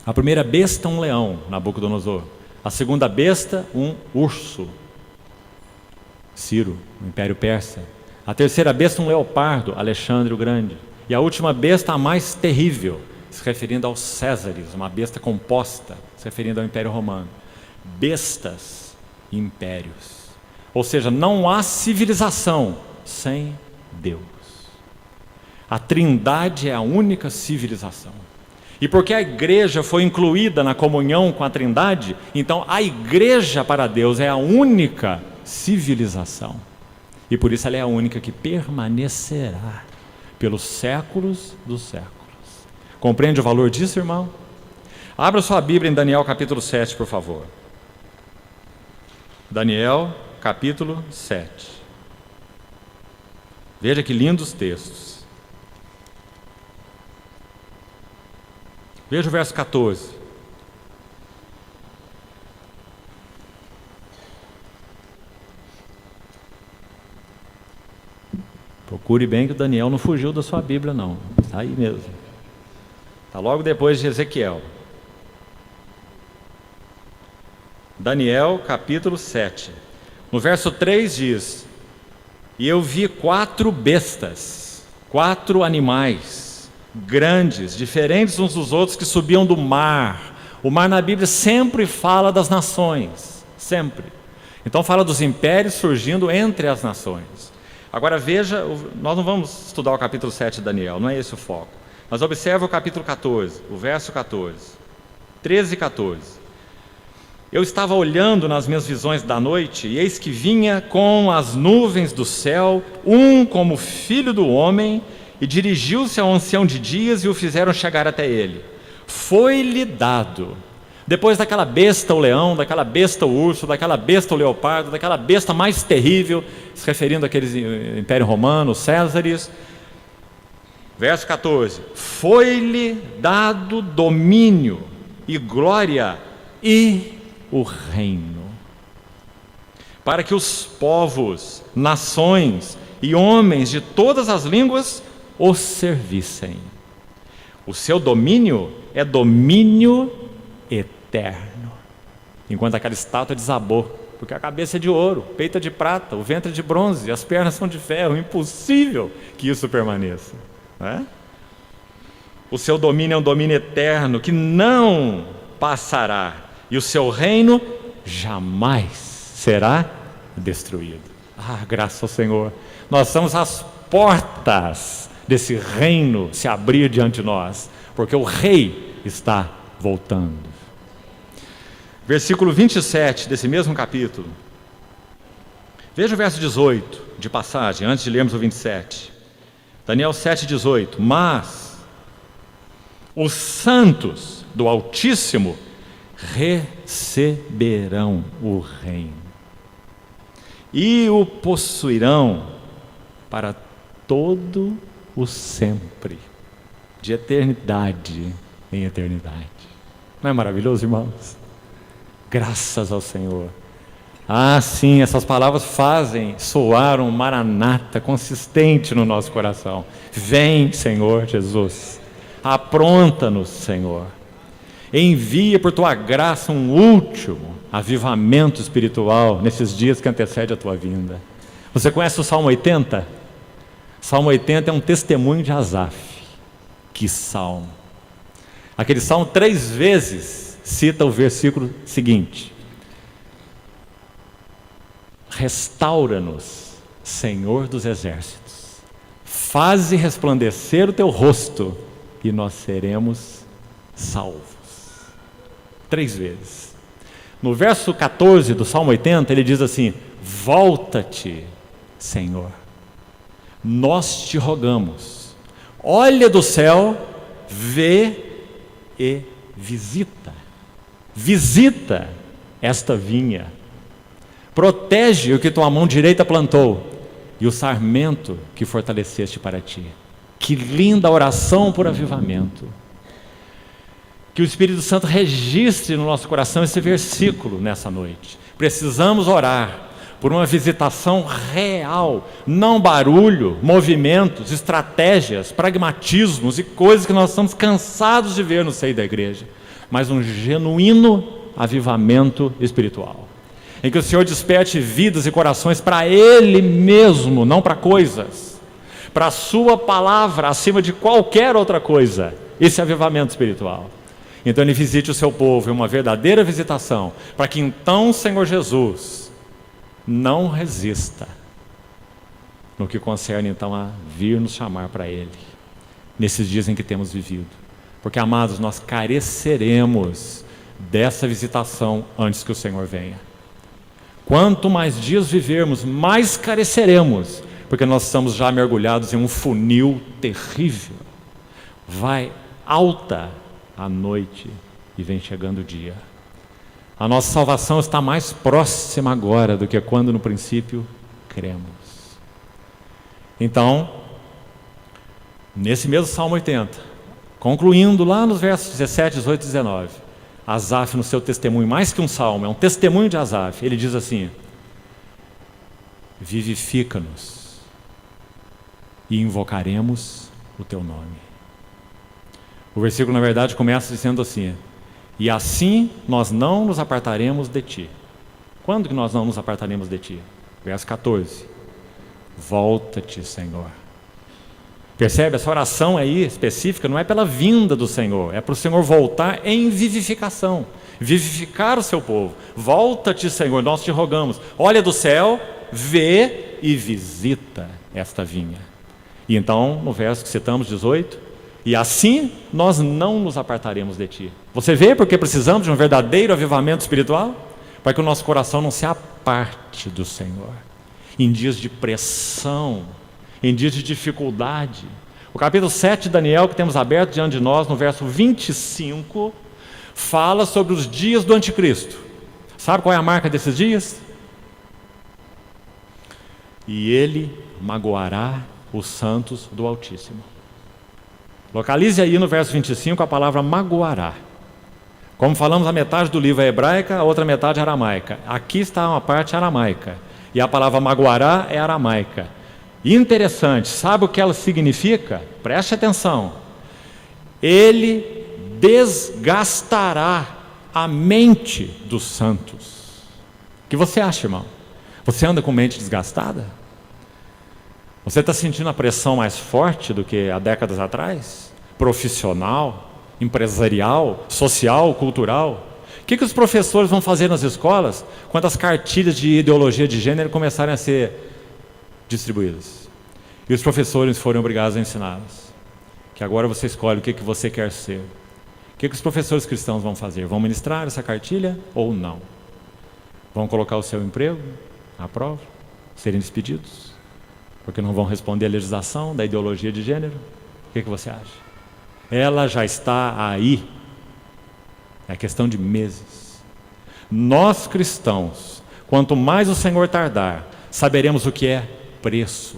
A primeira besta, um leão, Nabucodonosor. A segunda besta, um urso, Ciro, no Império Persa. A terceira besta, um leopardo, Alexandre o Grande. E a última besta, a mais terrível, se referindo aos Césares, uma besta composta, se referindo ao Império Romano. Bestas e impérios. Ou seja, não há civilização sem Deus. A Trindade é a única civilização. E porque a igreja foi incluída na comunhão com a Trindade, então a igreja para Deus é a única civilização. E por isso ela é a única que permanecerá pelos séculos dos séculos. Compreende o valor disso, irmão? Abra sua Bíblia em Daniel capítulo 7, por favor. Daniel capítulo 7. Veja que lindos textos. Veja o verso 14. Procure bem que o Daniel não fugiu da sua Bíblia, não. Está aí mesmo. Está logo depois de Ezequiel. Daniel capítulo 7. No verso 3 diz: e eu vi 4 bestas, 4 animais, grandes, diferentes uns dos outros, que subiam do mar. O mar na Bíblia sempre fala das nações, sempre. Então fala dos impérios surgindo entre as nações. Agora veja, nós não vamos estudar o capítulo 7 de Daniel, não é esse o foco. Mas observa o capítulo 14, o verso 14, 13 e 14. Eu estava olhando nas minhas visões da noite, e eis que vinha com as nuvens do céu, um como filho do homem, e dirigiu-se ao ancião de dias, e o fizeram chegar até ele. Foi-lhe dado, depois daquela besta o leão, daquela besta o urso, daquela besta o leopardo, daquela besta mais terrível, se referindo àqueles Império Romano, Césares. Verso 14: foi-lhe dado domínio e glória e o reino, para que os povos, nações e homens de todas as línguas o servissem. O seu domínio é domínio eterno. Enquanto aquela estátua desabou, porque a cabeça é de ouro, o peito é de prata, o ventre é de bronze, as pernas são de ferro, impossível que isso permaneça, não é? O seu domínio é um domínio eterno que não passará, e o seu reino jamais será destruído. Ah, graças ao Senhor, nós somos as portas desse reino se abrir diante de nós, porque o rei está voltando. Versículo 27 desse mesmo capítulo. Veja o verso 18 de passagem, antes de lermos o 27. Daniel 7,18. Mas os santos do Altíssimo receberão o reino e o possuirão para todo o sempre, de eternidade em eternidade. Não é maravilhoso, irmãos? Graças ao Senhor. Ah, sim, essas palavras fazem soar um maranata consistente no nosso coração. Vem, Senhor Jesus, apronta-nos, Senhor. Envia por tua graça um último avivamento espiritual nesses dias que antecedem a tua vinda. Você conhece o Salmo 80? Salmo 80 é um testemunho de Asaf. Que salmo! Aquele salmo 3 vezes cita o versículo seguinte: restaura-nos, Senhor dos exércitos, faze resplandecer o teu rosto e nós seremos salvos. 3 vezes. No verso 14 do Salmo 80, ele diz assim: volta-te, Senhor, nós te rogamos, olha do céu, vê e visita. Visita esta vinha, protege o que tua mão direita plantou e o sarmento que fortaleceste para ti. Que linda oração por avivamento. Que o Espírito Santo registre no nosso coração esse versículo nessa noite. Precisamos orar por uma visitação real, não barulho, movimentos, estratégias, pragmatismos e coisas que nós estamos cansados de ver no seio da igreja, mas um genuíno avivamento espiritual, em que o Senhor desperte vidas e corações para Ele mesmo, não para coisas, para a sua palavra acima de qualquer outra coisa, esse avivamento espiritual. Então Ele visite o seu povo em uma verdadeira visitação, para que então o Senhor Jesus não resista no que concerne então a vir nos chamar para Ele, nesses dias em que temos vivido, porque, amados, nós careceremos dessa visitação antes que o Senhor venha. Quanto mais dias vivermos, mais careceremos, porque nós estamos já mergulhados em um funil terrível. Vai alta a noite e vem chegando o dia. A nossa salvação está mais próxima agora do que quando no princípio cremos. Então, nesse mesmo Salmo 80, concluindo lá nos versos 17, 18 e 19, Asaf, no seu testemunho, mais que um salmo, é um testemunho de Asaf, ele diz assim: vivifica-nos e invocaremos o teu nome. O versículo, na verdade, começa dizendo assim: e assim nós não nos apartaremos de ti. Quando que nós não nos apartaremos de ti? Verso 14: volta-te, Senhor. Percebe? Essa oração aí específica não é pela vinda do Senhor, é para o Senhor voltar em vivificação, vivificar o seu povo. Volta-te, Senhor, nós te rogamos, olha do céu, vê e visita esta vinha. E então, no verso que citamos, 18, e assim nós não nos apartaremos de ti. Você vê porque precisamos de um verdadeiro avivamento espiritual? Para que o nosso coração não se aparte do Senhor em dias de pressão, em dias de dificuldade. O capítulo 7 de Daniel, que temos aberto diante de nós, no verso 25, fala sobre os dias do anticristo. Sabe qual é a marca desses dias? E ele magoará os santos do Altíssimo. Localize aí no verso 25 a palavra magoará. Como falamos, a metade do livro é hebraica, a outra metade é aramaica. Aqui está uma parte aramaica, e a palavra magoará é aramaica. Interessante, sabe o que ela significa? Preste atenção. Ele desgastará a mente dos santos. O que você acha, irmão? Você anda com mente desgastada? Você está sentindo a pressão mais forte do que há décadas atrás? Profissional, empresarial, social, cultural? O que os professores vão fazer nas escolas quando as cartilhas de ideologia de gênero começarem a ser distribuídas? E os professores forem obrigados a ensiná-las. Que agora você escolhe o que você quer ser. O que os professores cristãos vão fazer? Vão ministrar essa cartilha ou não? Vão colocar o seu emprego à prova? Serem despedidos? Porque não vão responder à legislação da ideologia de gênero? O que você acha? Ela já está aí. É questão de meses. Nós cristãos, quanto mais o Senhor tardar, saberemos o que é preço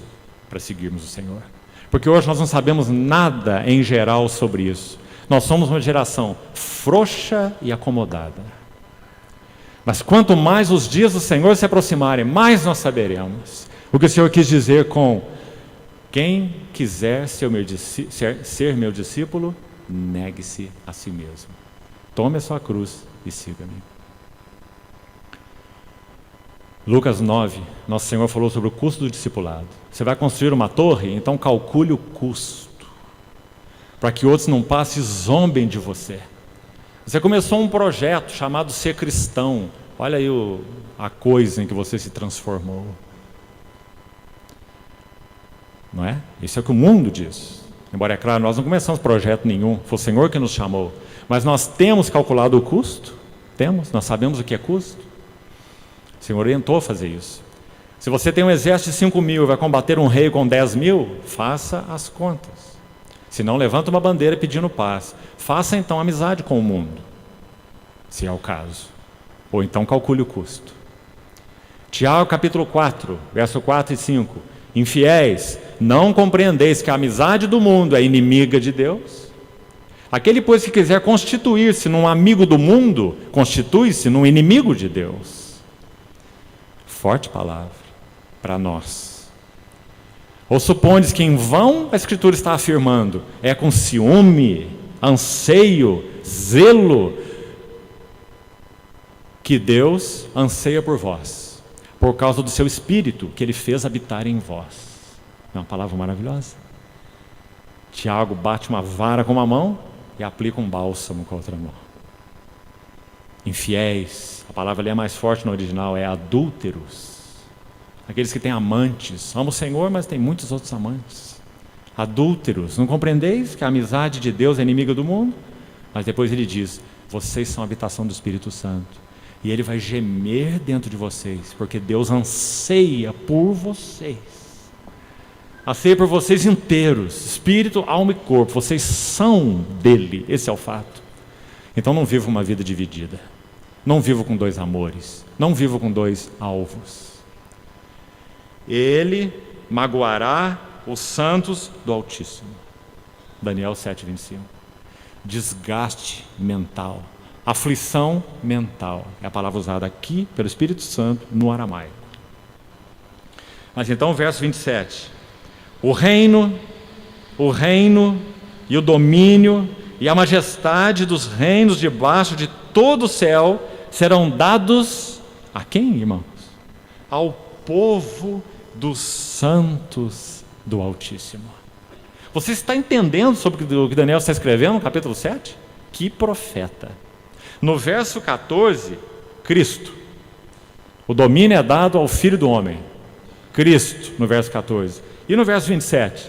para seguirmos o Senhor. Porque hoje nós não sabemos nada em geral sobre isso. Nós somos uma geração frouxa e acomodada. Mas quanto mais os dias do Senhor se aproximarem, mais nós saberemos o que o Senhor quis dizer com: quem quiser ser meu discípulo, negue-se a si mesmo. Tome a sua cruz e siga-me. Lucas 9, Nosso Senhor falou sobre o custo do discipulado. Você vai construir uma torre, então calcule o custo, para que outros não passem e zombem de você. Você começou um projeto chamado Ser Cristão. Olha aí a coisa em que você se transformou. Não é? Isso é o que o mundo diz. Embora, é claro, nós não começamos projeto nenhum, foi o Senhor que nos chamou. Mas nós temos calculado o custo? Temos, nós sabemos o que é custo. O Senhor orientou a fazer isso. Se você tem um exército de 5.000 e vai combater um rei com 10.000, faça as contas. Se não, levanta uma bandeira pedindo paz. Faça então amizade com o mundo, se é o caso. Ou então calcule o custo. Tiago capítulo 4, verso 4 e 5. Infiéis, não compreendeis que a amizade do mundo é inimiga de Deus? Aquele, pois, que quiser constituir-se num amigo do mundo, constitui-se num inimigo de Deus. Forte palavra para nós. Ou supondes que em vão a Escritura está afirmando, é com ciúme, anseio, zelo, que Deus anseia por vós, por causa do seu Espírito, que Ele fez habitar em vós. É uma palavra maravilhosa. Tiago bate uma vara com uma mão e aplica um bálsamo com a outra mão. Infiéis, a palavra ali é mais forte no original, é adúlteros. Aqueles que têm amantes, amam o Senhor, mas tem muitos outros amantes. Adúlteros, não compreendeis que a amizade de Deus é inimiga do mundo? Mas depois ele diz, vocês são a habitação do Espírito Santo. E Ele vai gemer dentro de vocês, porque Deus anseia por vocês. Anseia por vocês inteiros, espírito, alma e corpo. Vocês são dele, esse é o fato. Então não viva uma vida dividida. Não vivo com dois amores. Não vivo com dois alvos. Ele magoará os santos do Altíssimo. Daniel 7:25. Desgaste mental. Aflição mental. É a palavra usada aqui pelo Espírito Santo no aramaico. Mas então o verso 27. O reino e o domínio e a majestade dos reinos debaixo de todo o céu serão dados a quem, irmãos? Ao povo dos santos do Altíssimo. Você está entendendo sobre o que Daniel está escrevendo no capítulo 7? Que profeta! No verso 14, Cristo. O domínio é dado ao Filho do Homem. Cristo, no verso 14. E no verso 27,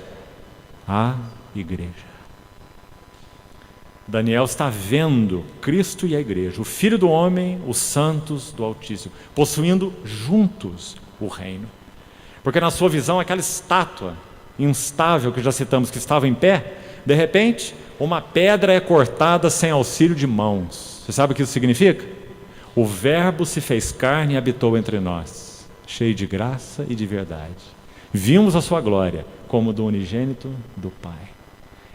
a igreja. Daniel está vendo Cristo e a igreja, o Filho do Homem, os santos do Altíssimo, possuindo juntos o reino. Porque na sua visão, aquela estátua instável que já citamos, que estava em pé, de repente, uma pedra é cortada sem auxílio de mãos. Você sabe o que isso significa? O Verbo se fez carne e habitou entre nós, cheio de graça e de verdade. Vimos a sua glória como do unigênito do Pai.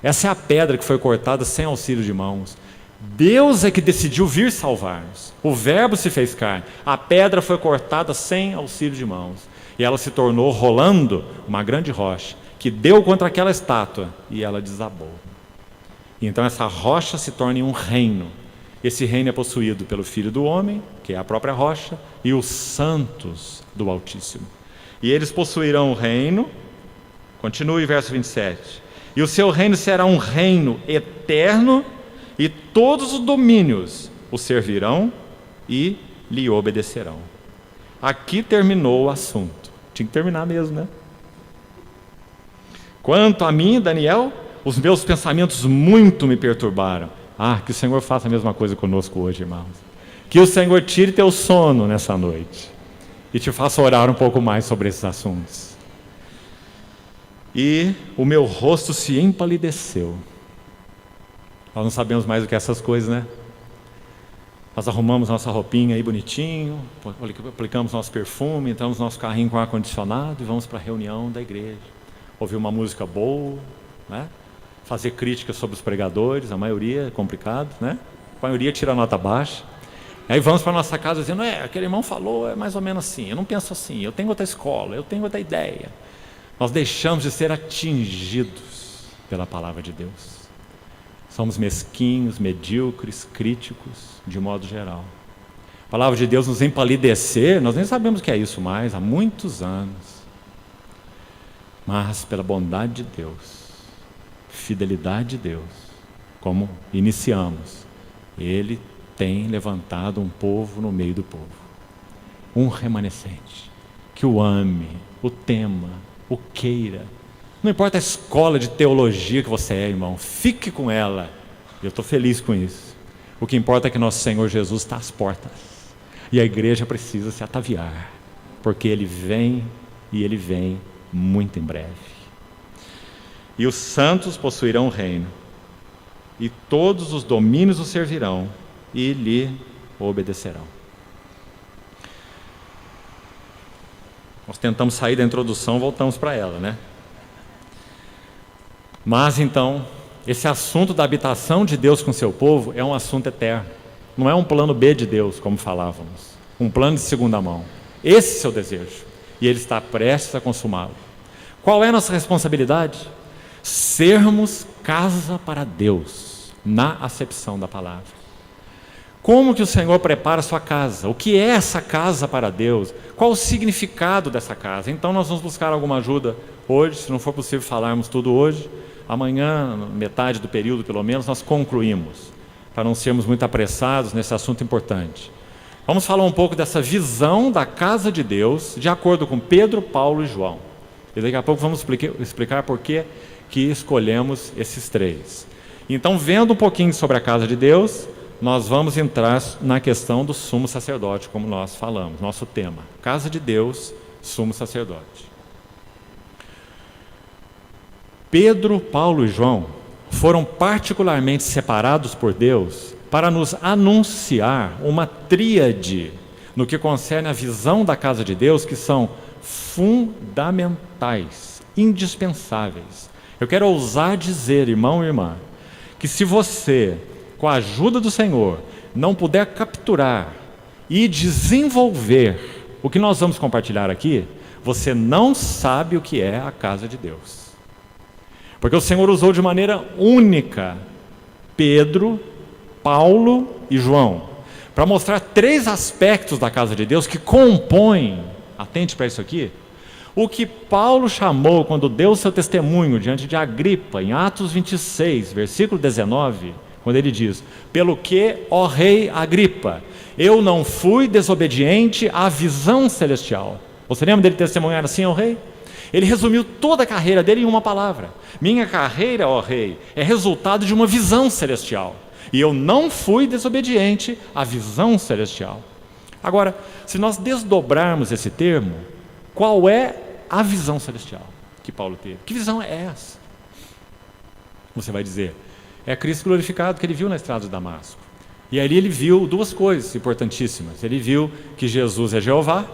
Essa é a pedra que foi cortada sem auxílio de mãos. Deus é que decidiu vir salvar-nos. O Verbo se fez carne. A pedra foi cortada sem auxílio de mãos. E ela se tornou, rolando, uma grande rocha, que deu contra aquela estátua e ela desabou. E então essa rocha se torna um reino. Esse reino é possuído pelo Filho do Homem, que é a própria rocha, e os santos do Altíssimo. E eles possuirão o reino, continue o verso 27, e o seu reino será um reino eterno, e todos os domínios o servirão e lhe obedecerão. Aqui terminou o assunto. Tinha que terminar mesmo, né? Quanto a mim, Daniel, os meus pensamentos muito me perturbaram. Que o Senhor faça a mesma coisa conosco hoje, irmãos. Que o Senhor tire teu sono nessa noite e te faça orar um pouco mais sobre esses assuntos. E o meu rosto se empalideceu. Nós não sabemos mais o que é essas coisas, né? Nós arrumamos nossa roupinha aí bonitinho, aplicamos nosso perfume, entramos no nosso carrinho com ar-condicionado e vamos para a reunião da igreja. Ouvir uma música boa, né? Fazer críticas sobre os pregadores, a maioria é complicado, né? A maioria tira nota baixa. Aí vamos para a nossa casa dizendo, aquele irmão falou, é mais ou menos assim, eu não penso assim, eu tenho outra escola, eu tenho outra ideia. Nós deixamos de ser atingidos pela palavra de Deus. Somos mesquinhos, medíocres, críticos, de modo geral. A palavra de Deus nos empalidecer, nós nem sabemos o que é isso mais, há muitos anos. Mas pela bondade de Deus, fidelidade de Deus, como iniciamos, Ele tem levantado um povo no meio do povo, um remanescente, que o ame, o tema, o queira. Não importa a escola de teologia que você é, irmão, fique com ela. Eu estou feliz com isso. O que importa é que nosso Senhor Jesus está às portas. E a igreja precisa se ataviar, porque Ele vem, e Ele vem muito em breve. E os santos possuirão o reino, e todos os domínios o servirão, e lhe obedecerão. Nós tentamos sair da introdução, voltamos para ela, né? Mas então, esse assunto da habitação de Deus com seu povo é um assunto eterno. Não é um plano B de Deus, como falávamos. Um plano de segunda mão. Esse é o seu desejo. E Ele está prestes a consumá-lo. Qual é a nossa responsabilidade? Sermos casa para Deus, na acepção da palavra. Como que o Senhor prepara a sua casa? O que é essa casa para Deus? Qual o significado dessa casa? Então nós vamos buscar alguma ajuda hoje, se não for possível falarmos tudo hoje. Amanhã, metade do período pelo menos, nós concluímos, para não sermos muito apressados nesse assunto importante. Vamos falar um pouco dessa visão da casa de Deus, de acordo com Pedro, Paulo e João. E daqui a pouco vamos explicar por que escolhemos esses três. Então, vendo um pouquinho sobre a casa de Deus, nós vamos entrar na questão do sumo sacerdote, como nós falamos, nosso tema. Casa de Deus, sumo sacerdote. Pedro, Paulo e João foram particularmente separados por Deus para nos anunciar uma tríade no que concerne a visão da casa de Deus, que são fundamentais, indispensáveis. Eu quero ousar dizer, irmão e irmã, que se você, com a ajuda do Senhor, não puder capturar e desenvolver o que nós vamos compartilhar aqui, você não sabe o que é a casa de Deus. Porque o Senhor usou de maneira única Pedro, Paulo e João para mostrar três aspectos da casa de Deus que compõem, atente para isso aqui, o que Paulo chamou quando deu seu testemunho diante de Agripa, em Atos 26, versículo 19, quando ele diz: pelo que, ó rei Agripa, eu não fui desobediente à visão celestial. Você lembra dele testemunhar assim ao rei? Ele resumiu toda a carreira dele em uma palavra: minha carreira, ó rei, é resultado de uma visão celestial, e eu não fui desobediente à visão celestial. Agora, se nós desdobrarmos esse termo, qual é a visão celestial que Paulo teve? Que visão é essa? Você vai dizer: é Cristo glorificado que ele viu na estrada de Damasco. E ali ele viu duas coisas importantíssimas. Ele viu que Jesus é Jeová,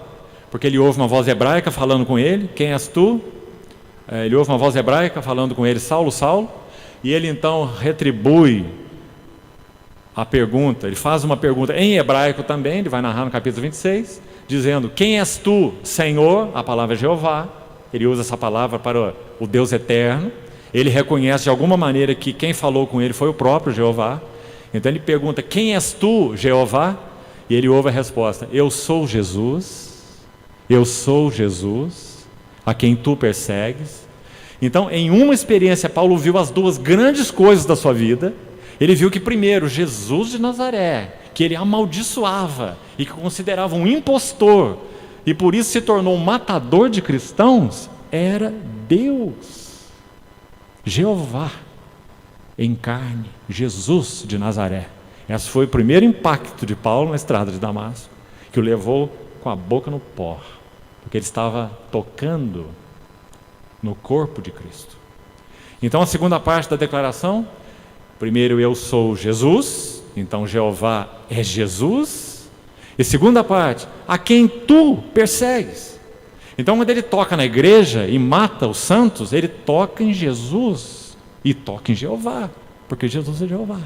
porque ele ouve uma voz hebraica falando com ele: quem és tu? Ele ouve uma voz hebraica falando com ele: Saulo, Saulo. E ele então retribui a pergunta, ele faz uma pergunta em hebraico também, ele vai narrar no capítulo 26, dizendo: quem és tu, Senhor? A palavra é Jeová. Ele usa essa palavra para o Deus eterno. Ele reconhece de alguma maneira que quem falou com ele foi o próprio Jeová. Então ele pergunta: quem és tu, Jeová? E ele ouve a resposta: eu sou Jesus. Eu sou Jesus, a quem tu persegues. Então, em uma experiência, Paulo viu as duas grandes coisas da sua vida. Ele viu que, primeiro, Jesus de Nazaré, que ele amaldiçoava e que considerava um impostor, e por isso se tornou um matador de cristãos, era Deus, Jeová em carne, Jesus de Nazaré. Esse foi o primeiro impacto de Paulo na estrada de Damasco, que o levou com a boca no pó, porque ele estava tocando no corpo de Cristo. Então, a segunda parte da declaração: primeiro, eu sou Jesus, então Jeová é Jesus. E segunda parte: a quem tu persegues. Então, quando ele toca na igreja e mata os santos, ele toca em Jesus e toca em Jeová, porque Jesus é Jeová.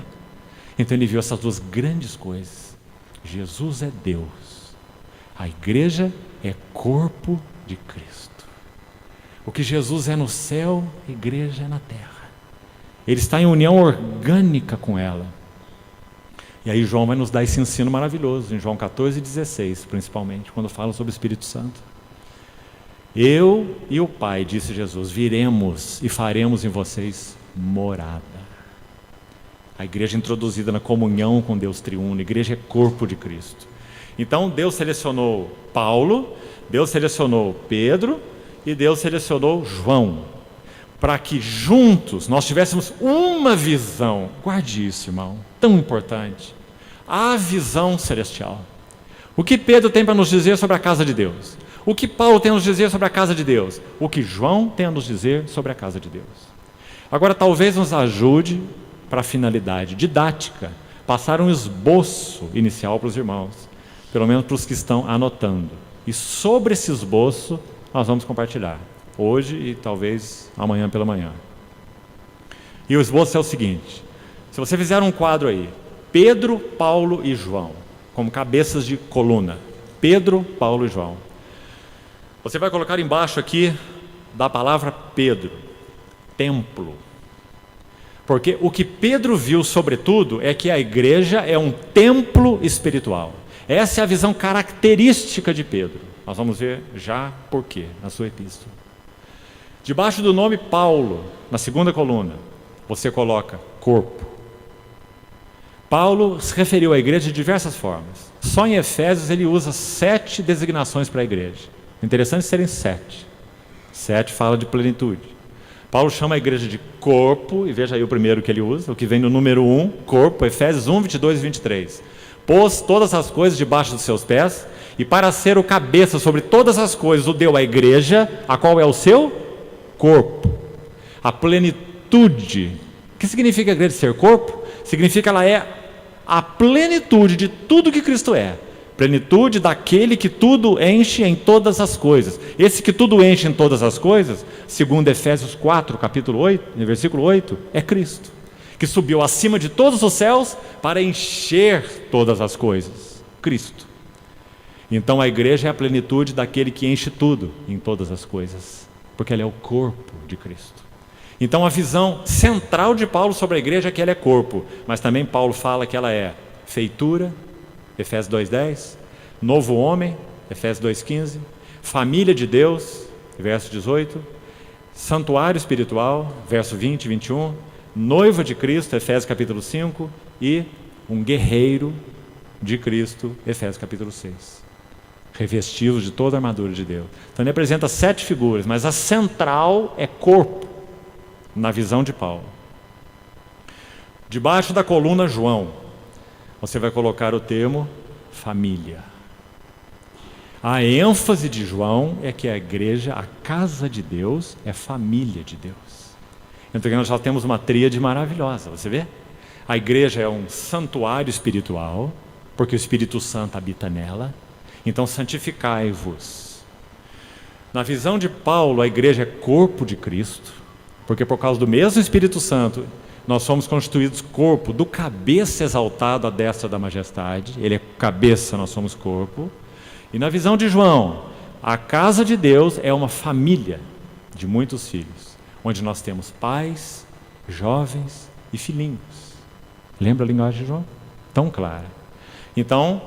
Então ele viu essas duas grandes coisas: Jesus é Deus, a igreja é corpo de Cristo. O que Jesus é no céu, a igreja é na terra. Ele está em união orgânica com ela. E aí João vai nos dar esse ensino maravilhoso, em João 14:16, principalmente, quando fala sobre o Espírito Santo. Eu e o Pai, disse Jesus, viremos e faremos em vocês morada. A igreja é introduzida na comunhão com Deus triuno, a igreja é corpo de Cristo. Então Deus selecionou Paulo, Deus selecionou Pedro e Deus selecionou João, para que juntos nós tivéssemos uma visão. Guarde isso, irmão, tão importante. A visão celestial. O que Pedro tem para nos dizer sobre a casa de Deus? O que Paulo tem a nos dizer sobre a casa de Deus? O que João tem a nos dizer sobre a casa de Deus? Agora, talvez nos ajude para a finalidade didática, passar um esboço inicial para os irmãos, pelo menos para os que estão anotando. E sobre esse esboço nós vamos compartilhar, hoje e talvez amanhã pela manhã. E o esboço é o seguinte: se você fizer um quadro aí, Pedro, Paulo e João, como cabeças de coluna, Pedro, Paulo e João, você vai colocar embaixo aqui da palavra Pedro, templo. Porque o que Pedro viu sobretudo é que a igreja é um templo espiritual. Essa é a visão característica de Pedro. Nós vamos ver já por quê na sua epístola. Debaixo do nome Paulo, na segunda coluna, você coloca corpo. Paulo se referiu à igreja de diversas formas. Só em Efésios ele usa 7 designações para a igreja. Interessante serem 7. 7 fala de plenitude. Paulo chama a igreja de corpo, e veja aí o primeiro que ele usa, o que vem no número 1, corpo, Efésios 1, 22 e 23. Pôs todas as coisas debaixo dos seus pés, e para ser o cabeça sobre todas as coisas, o deu à igreja, a qual é o seu corpo. A plenitude. O que significa a igreja ser corpo? Significa que ela é a plenitude de tudo que Cristo é. Plenitude daquele que tudo enche em todas as coisas. Esse que tudo enche em todas as coisas, segundo Efésios 4, capítulo 8, versículo 8, é Cristo, que subiu acima de todos os céus para encher todas as coisas. Cristo. Então a igreja é a plenitude daquele que enche tudo em todas as coisas, porque ela é o corpo de Cristo. Então a visão central de Paulo sobre a igreja é que ela é corpo, mas também Paulo fala que ela é feitura, Efésios 2:10, novo homem, Efésios 2:15, família de Deus, verso 18, santuário espiritual, verso 20 e 21, noiva de Cristo, Efésios capítulo 5, e um guerreiro de Cristo, Efésios capítulo 6. Revestidos de toda a armadura de Deus. Então ele apresenta 7 figuras, mas a central é corpo, na visão de Paulo. Debaixo da coluna João, você vai colocar o termo família. A ênfase de João é que a igreja, a casa de Deus, é família de Deus. Então nós já temos uma tríade maravilhosa, você vê? A igreja é um santuário espiritual, porque o Espírito Santo habita nela. Então santificai-vos. Na visão de Paulo, a igreja é corpo de Cristo, porque por causa do mesmo Espírito Santo, nós somos constituídos corpo, do cabeça exaltado à destra da majestade. Ele é cabeça, nós somos corpo. E na visão de João, a casa de Deus é uma família de muitos filhos, onde nós temos pais, jovens e filhinhos. Lembra a linguagem de João? Tão clara. Então,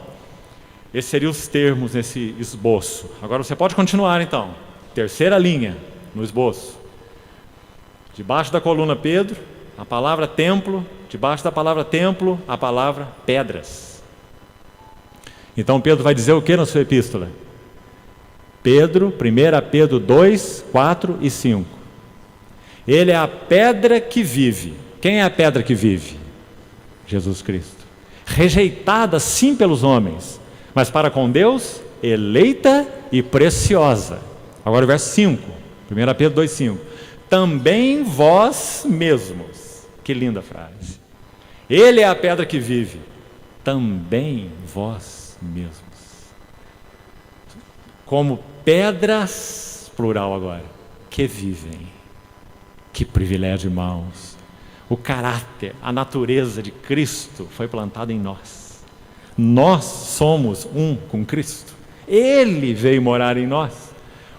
esses seriam os termos nesse esboço. Agora você pode continuar então. Terceira linha no esboço. Debaixo da coluna Pedro, a palavra templo, debaixo da palavra templo, a palavra pedras. Então Pedro vai dizer o que na sua epístola? Pedro, 1 Pedro 2, 4 e 5. Ele é a pedra que vive. Quem é a pedra que vive? Jesus Cristo. Rejeitada sim pelos homens, mas para com Deus, eleita e preciosa. Agora o verso 5, 1 Pedro 2, 5. Também vós mesmos. Que linda frase. Ele é a pedra que vive. Também vós mesmos. Como pedras, plural agora, que vivem. Que privilégio, irmãos. O caráter, a natureza de Cristo foi plantada em nós. Nós somos um com Cristo. Ele veio morar em nós.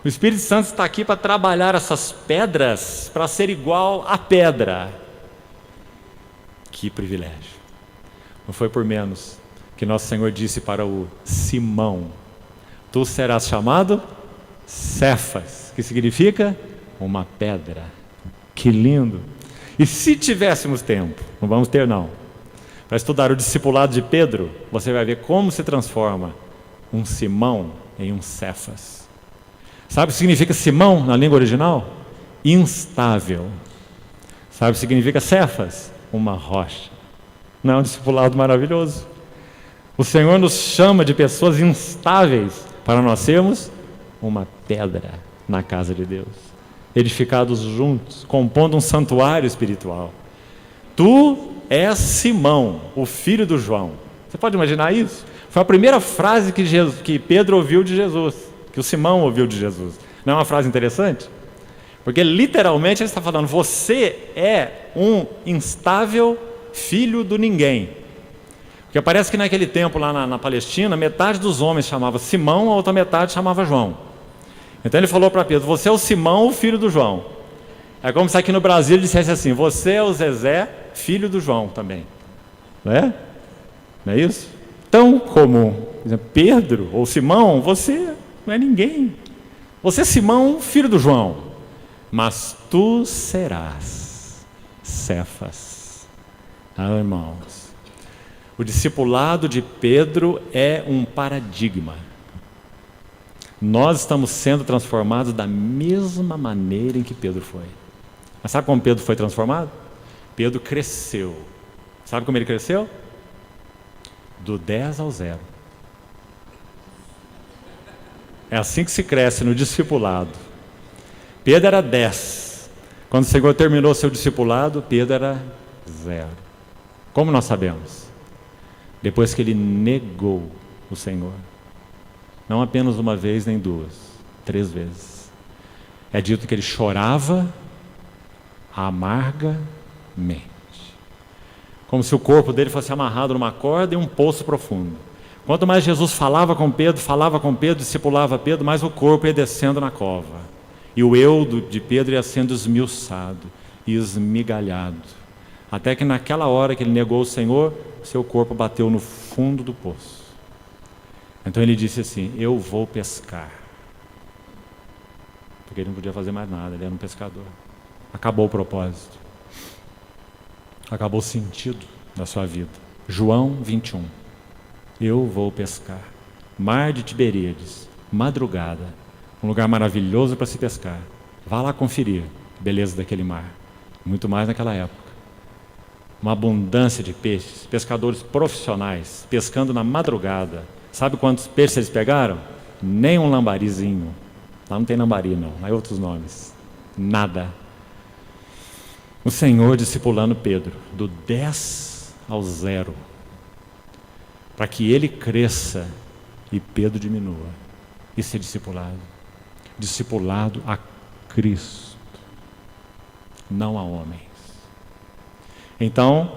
O Espírito Santo está aqui para trabalhar essas pedras, para ser igual à pedra. Que privilégio. Não foi por menos que nosso Senhor disse para o Simão: tu serás chamado Cefas, que significa uma pedra. Que lindo! E se tivéssemos tempo, não vamos ter não, para estudar o discipulado de Pedro, você vai ver como se transforma um Simão em um Cefas. Sabe o que significa Simão na língua original? Instável. Sabe o que significa Cefas? Uma rocha. Não é um discipulado maravilhoso? O Senhor nos chama de pessoas instáveis para nós sermos uma pedra na casa de Deus, edificados juntos, compondo um santuário espiritual. Tu és Simão, o filho do João. Você pode imaginar isso? Foi a primeira frase que Pedro ouviu de Jesus, que o Simão ouviu de Jesus. Não é uma frase interessante? Porque literalmente ele está falando: você é um instável filho do ninguém. Porque parece que naquele tempo lá na Palestina, metade dos homens chamava Simão, a outra metade chamava João. Então ele falou para Pedro: você é o Simão, o filho do João. É como se aqui no Brasil ele dissesse assim: você é o Zezé, filho do João também. Não é? Não é isso? Tão comum. Por exemplo, Pedro ou Simão, você não é ninguém. Você é Simão, filho do João. Mas tu serás Cefas. Irmãos, o discipulado de Pedro é um paradigma. Nós estamos sendo transformados da mesma maneira em que Pedro foi. Mas sabe como Pedro foi transformado? Pedro cresceu. Sabe como ele cresceu? Do 10 ao 0. É assim que se cresce no discipulado. Pedro era 10. Quando o Senhor terminou seu discipulado, Pedro era 0. Como nós sabemos? Depois que ele negou o Senhor. Não apenas uma vez, nem duas, 3 vezes. É dito que ele chorava amargamente. Como se o corpo dele fosse amarrado numa corda em um poço profundo. Quanto mais Jesus falava com Pedro, discipulava Pedro, mais o corpo ia descendo na cova. E o eu de Pedro ia sendo esmiuçado e esmigalhado. Até que naquela hora que ele negou o Senhor, seu corpo bateu no fundo do poço. Então ele disse assim: eu vou pescar. Porque ele não podia fazer mais nada, ele era um pescador. Acabou o propósito. Acabou o sentido da sua vida. João 21. Eu vou pescar. Mar de Tiberíades, madrugada. Um lugar maravilhoso para se pescar. Vá lá conferir a beleza daquele mar. Muito mais naquela época. Uma abundância de peixes, pescadores profissionais, pescando na madrugada. Sabe quantos peixes eles pegaram? Nem um lambarizinho. Lá não tem lambari não, lá é outros nomes. Nada. O Senhor discipulando Pedro, do 10 ao 0. Para que ele cresça e Pedro diminua. Isso é discipulado. Discipulado a Cristo, não a homens. Então,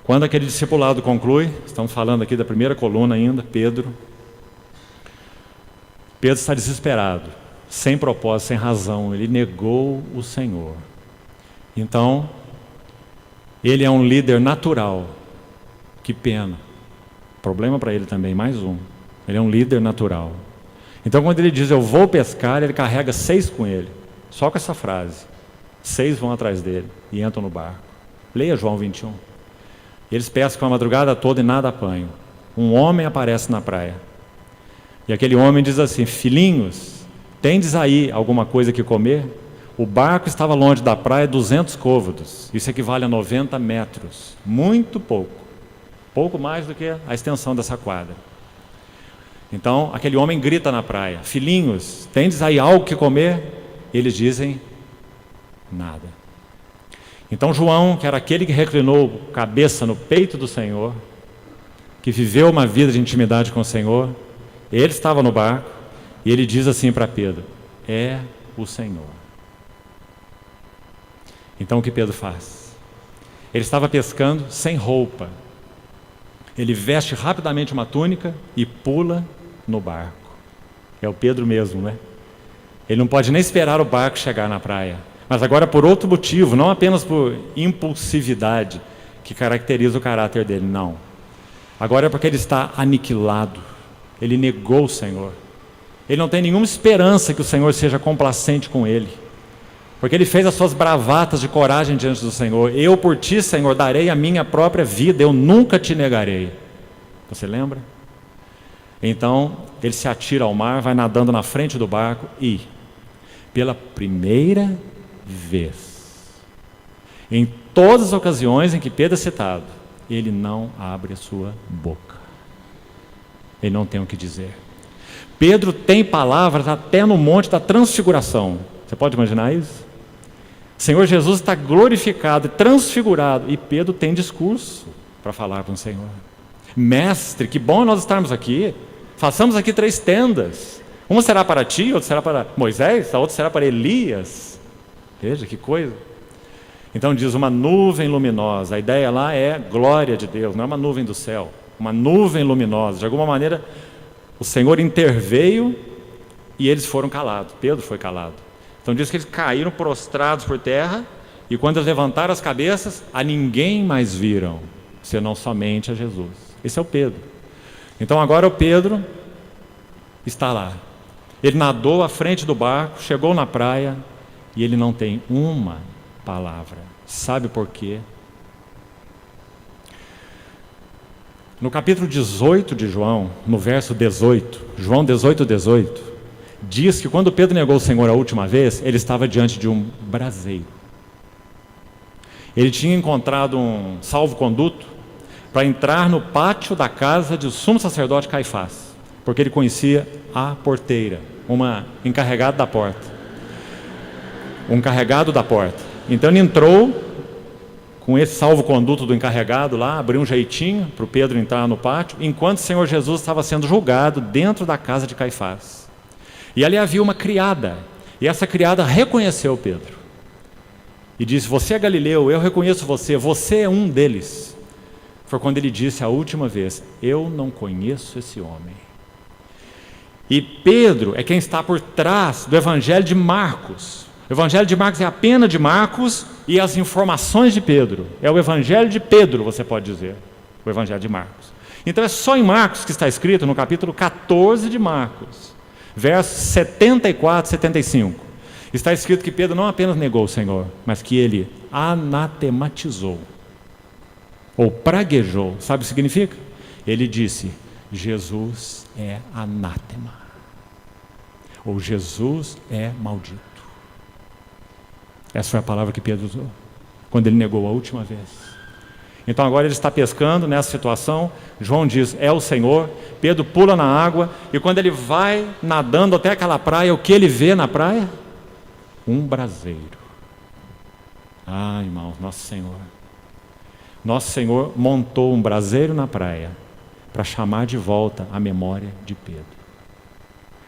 quando aquele discipulado conclui, estamos falando aqui da primeira coluna ainda, Pedro está desesperado, sem propósito, sem razão, ele negou o Senhor. Então, ele é um líder natural. Que pena. Problema para ele também, mais um. Ele é um líder natural. Então, quando ele diz eu vou pescar, ele carrega 6 com ele. Só com essa frase. 6 vão atrás dele e entram no barco. Leia João 21. Eles pescam a madrugada toda e nada apanham. Um homem aparece na praia. E aquele homem diz assim: filhinhos, tendes aí alguma coisa que comer? O barco estava longe da praia 200 côvados. Isso equivale a 90 metros. Muito pouco. Pouco mais do que a extensão dessa quadra. Então, aquele homem grita na praia: filhinhos, tendes aí algo que comer? Eles dizem: nada. Então João, que era aquele que reclinou cabeça no peito do Senhor, que viveu uma vida de intimidade com o Senhor, ele estava no barco e ele diz assim para Pedro: é o Senhor. Então o que Pedro faz? Ele estava pescando sem roupa. Ele veste rapidamente uma túnica e pula no barco. É o Pedro mesmo, né? Ele não pode nem esperar o barco chegar na praia. Mas agora por outro motivo, não apenas por impulsividade que caracteriza o caráter dele, não. Agora é porque ele está aniquilado. Ele negou o Senhor. Ele não tem nenhuma esperança que o Senhor seja complacente com ele, porque ele fez as suas bravatas de coragem diante do Senhor. Eu por ti, Senhor, darei a minha própria vida, eu nunca te negarei. Você lembra? Então ele se atira ao mar, vai nadando na frente do barco e, pela primeira vez, em todas as ocasiões em que Pedro é citado, ele não abre a sua boca. Ele não tem o que dizer. Pedro tem palavras até no monte da transfiguração. Você pode imaginar isso? O Senhor Jesus está glorificado, transfigurado, e Pedro tem discurso para falar com o Senhor. Mestre, que bom nós estarmos aqui. Façamos aqui 3 tendas. Uma será para ti, outra será para Moisés, a outra será para Elias. Veja que coisa. Então diz uma nuvem luminosa. A ideia lá é glória de Deus, não é uma nuvem do céu. Uma nuvem luminosa. De alguma maneira, o Senhor interveio e eles foram calados. Pedro foi calado. Então diz que eles caíram prostrados por terra, e quando eles levantaram as cabeças, a ninguém mais viram, senão somente a Jesus. Esse é o Pedro. Então agora o Pedro está lá. Ele nadou à frente do barco, chegou na praia, e ele não tem uma palavra. Sabe por quê? No capítulo 18 de João, no verso 18, João 18, diz que quando Pedro negou o Senhor a última vez, ele estava diante de um braseiro. Ele tinha encontrado um salvo-conduto para entrar no pátio da casa do sumo sacerdote Caifás, porque ele conhecia a porteira, uma encarregada da porta. Um encarregado da porta. Então ele entrou com esse salvo-conduto do encarregado lá, abriu um jeitinho para o Pedro entrar no pátio, enquanto o Senhor Jesus estava sendo julgado dentro da casa de Caifás. E ali havia uma criada, e essa criada reconheceu Pedro. E disse: você é Galileu, eu reconheço você, você é um deles. Foi quando ele disse a última vez: eu não conheço esse homem. E Pedro é quem está por trás do Evangelho de Marcos. O Evangelho de Marcos é a pena de Marcos e as informações de Pedro. É o Evangelho de Pedro, você pode dizer, o Evangelho de Marcos. Então é só em Marcos que está escrito, no capítulo 14 de Marcos, versos 74 e 75. Está escrito que Pedro não apenas negou o Senhor, mas que ele anatematizou, ou praguejou. Sabe o que significa? Ele disse: Jesus é anátema, ou Jesus é maldito. Essa foi a palavra que Pedro usou quando ele negou a última vez. Então agora ele está pescando nessa situação. João diz: é o Senhor. Pedro pula na água, e quando ele vai nadando até aquela praia, o que ele vê na praia? Um braseiro. Ah, irmãos, Nosso Senhor montou um braseiro na praia para chamar de volta a memória de Pedro,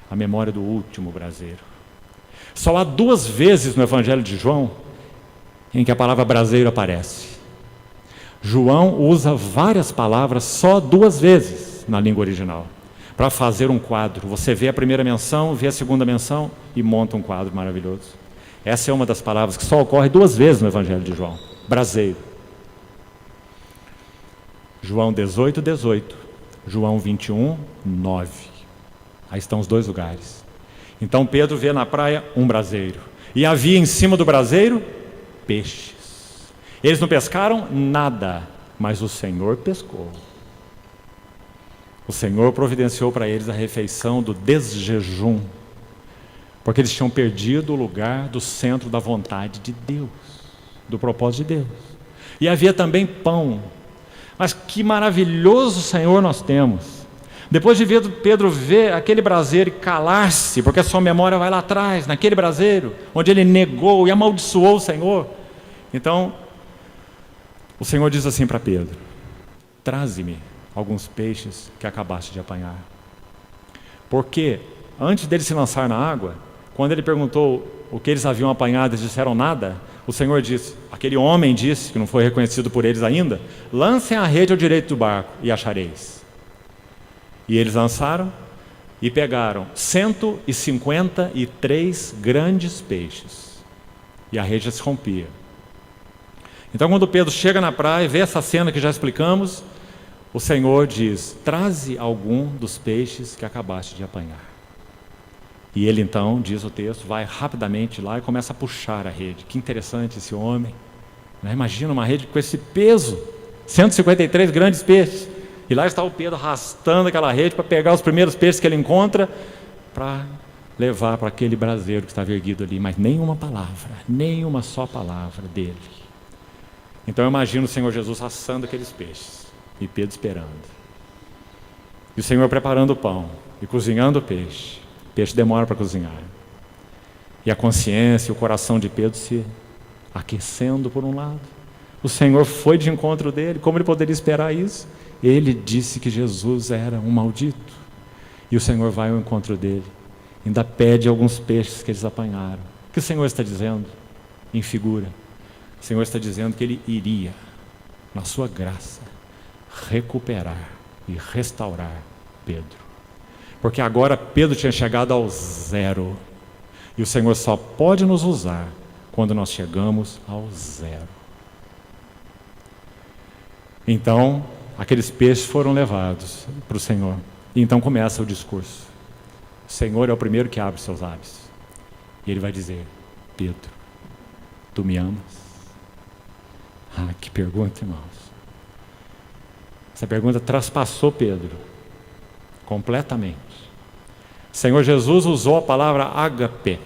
a memória do último braseiro. Só há 2 vezes no Evangelho de João em que a palavra braseiro aparece. João usa várias palavras só 2 vezes na língua original para fazer um quadro. Você vê a primeira menção, vê a segunda menção e monta um quadro maravilhoso. Essa é uma das palavras que só ocorre 2 vezes no Evangelho de João: braseiro. João 18, João 21, 9. Aí estão os 2 lugares. Então Pedro vê na praia um braseiro, e havia em cima do braseiro peixes. Eles não pescaram nada, mas o Senhor pescou. O Senhor providenciou para eles a refeição do desjejum, porque eles tinham perdido o lugar do centro da vontade de Deus, do propósito de Deus. E havia também pão. Mas que maravilhoso Senhor nós temos! Depois de ver Pedro ver aquele braseiro e calar-se, porque a sua memória vai lá atrás, naquele braseiro, onde ele negou e amaldiçoou o Senhor. Então, o Senhor diz assim para Pedro: traze-me alguns peixes que acabaste de apanhar. Porque, antes dele se lançar na água, quando ele perguntou o que eles haviam apanhado, eles disseram nada. O Senhor disse, aquele homem disse, que não foi reconhecido por eles ainda: lancem a rede ao direito do barco e achareis. E eles lançaram e pegaram 153 grandes peixes, e a rede se rompia. Então quando Pedro chega na praia e vê essa cena que já explicamos, o Senhor diz: traze algum dos peixes que acabaste de apanhar. E ele então, diz o texto, vai rapidamente lá e começa a puxar a rede. Que interessante esse homem, né? Imagina uma rede com esse peso, 153 grandes peixes. E lá está o Pedro arrastando aquela rede para pegar os primeiros peixes que ele encontra, para levar para aquele braseiro que estava erguido ali. Mas nenhuma palavra, nenhuma só palavra dele. Então eu imagino o Senhor Jesus assando aqueles peixes e Pedro esperando. E o Senhor preparando o pão e cozinhando o peixe. O peixe demora para cozinhar. E a consciência, o coração de Pedro se aquecendo por um lado. O Senhor foi de encontro dele. Como ele poderia esperar isso? Ele disse que Jesus era um maldito. E o Senhor vai ao encontro dele. Ainda pede alguns peixes que eles apanharam. O que o Senhor está dizendo? Em figura. O Senhor está dizendo que ele iria, na sua graça, recuperar e restaurar Pedro. Porque agora Pedro tinha chegado ao zero. E o Senhor só pode nos usar quando nós chegamos ao zero. Então, aqueles peixes foram levados para o Senhor. E então começa o discurso. O Senhor é o primeiro que abre seus lábios. E ele vai dizer: Pedro, tu me amas? Ah, que pergunta, irmãos. Essa pergunta traspassou Pedro completamente. O Senhor Jesus usou a palavra ágape,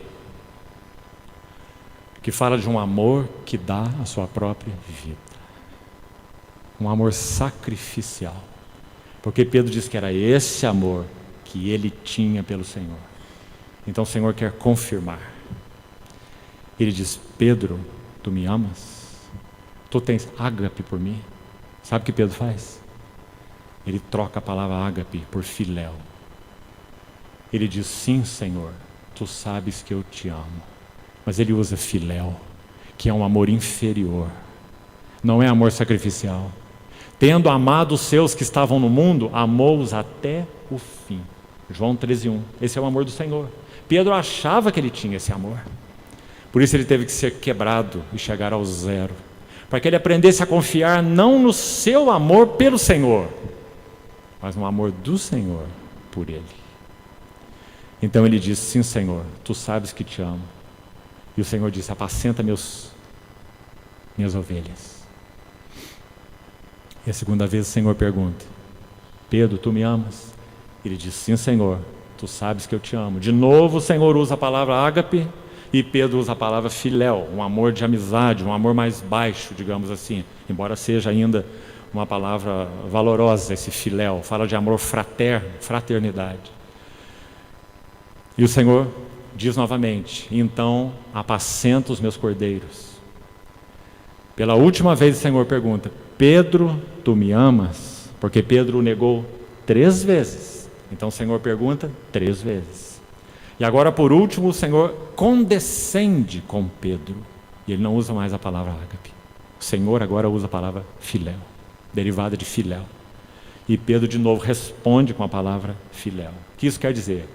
que fala de um amor que dá a sua própria vida. Um amor sacrificial. Porque Pedro disse que era esse amor que ele tinha pelo Senhor. Então o Senhor quer confirmar. Ele diz: Pedro, tu me amas? Tu tens ágape por mim? Sabe o que Pedro faz? Ele troca a palavra ágape por filéu. Ele diz: sim, Senhor, tu sabes que eu te amo. Mas ele usa filéu, que é um amor inferior. Não é amor sacrificial. Tendo amado os seus que estavam no mundo, amou-os até o fim. João 13:1. Esse é o amor do Senhor. Pedro achava que ele tinha esse amor. Por isso ele teve que ser quebrado e chegar ao zero. Para que ele aprendesse a confiar não no seu amor pelo Senhor, mas no amor do Senhor por ele. Então ele disse: sim, Senhor, tu sabes que te amo. E o Senhor disse: apacenta minhas ovelhas. E a segunda vez o Senhor pergunta: Pedro, tu me amas? Ele diz: sim, Senhor, tu sabes que eu te amo. De novo o Senhor usa a palavra ágape, e Pedro usa a palavra filéu, um amor de amizade, um amor mais baixo, digamos assim, embora seja ainda uma palavra valorosa, esse filéu, fala de amor fraterno, fraternidade. E o Senhor diz novamente: então apacenta os meus cordeiros. Pela última vez o Senhor pergunta: Pedro, tu me amas? Porque Pedro o negou 3 vezes. Então o Senhor pergunta 3 vezes. E agora, por último, o Senhor condescende com Pedro. E ele não usa mais a palavra ágape. O Senhor agora usa a palavra filéu, derivada de filéu. E Pedro de novo responde com a palavra filéu. O que isso quer dizer?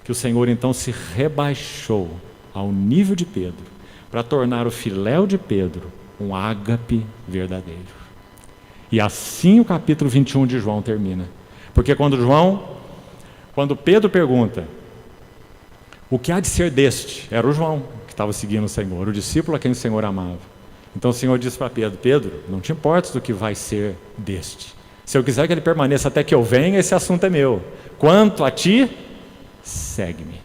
Que o Senhor então se rebaixou ao nível de Pedro, para tornar o filéu de Pedro um ágape verdadeiro. E assim o capítulo 21 de João termina. Porque quando Pedro pergunta: o que há de ser deste? Era o João que estava seguindo o Senhor, o discípulo a quem o Senhor amava. Então o Senhor disse para Pedro: Pedro, não te importes do que vai ser deste. Se eu quiser que ele permaneça até que eu venha, esse assunto é meu. Quanto a ti, segue-me.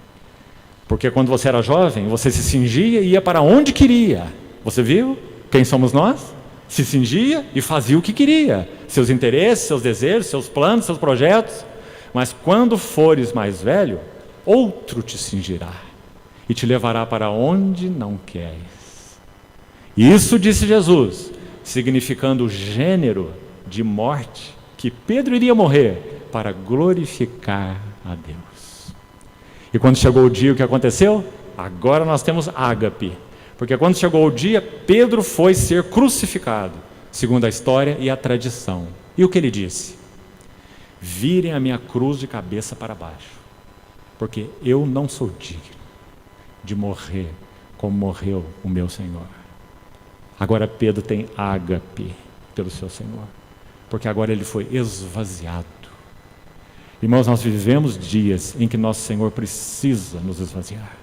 Porque quando você era jovem, você se cingia e ia para onde queria. Você viu quem somos nós? Se cingia e fazia o que queria. Seus interesses, seus desejos, seus planos, seus projetos. Mas quando fores mais velho, outro te cingirá e te levará para onde não queres. Isso disse Jesus, significando o gênero de morte que Pedro iria morrer para glorificar a Deus. E quando chegou o dia, o que aconteceu? Agora nós temos ágape. Porque quando chegou o dia, Pedro foi ser crucificado, segundo a história e a tradição. E o que ele disse? Virem a minha cruz de cabeça para baixo, porque eu não sou digno de morrer como morreu o meu Senhor. Agora Pedro tem ágape pelo seu Senhor. porque agora ele foi esvaziado. Irmãos, nós vivemos dias em que nosso Senhor precisa nos esvaziar.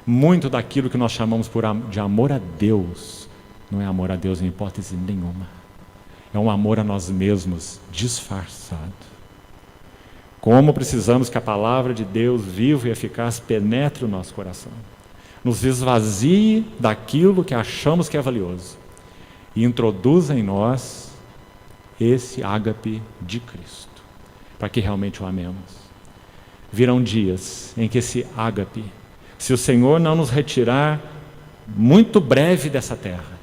Muito daquilo que nós chamamos de amor a Deus, não é amor a Deus em hipótese nenhuma. É um amor a nós mesmos, disfarçado. Como precisamos que a palavra de Deus, viva e eficaz, penetre o nosso coração. Nos esvazie daquilo que achamos que é valioso. E introduza em nós esse ágape de Cristo, para que realmente o amemos. Virão dias em que esse ágape, se o Senhor não nos retirar muito breve dessa terra,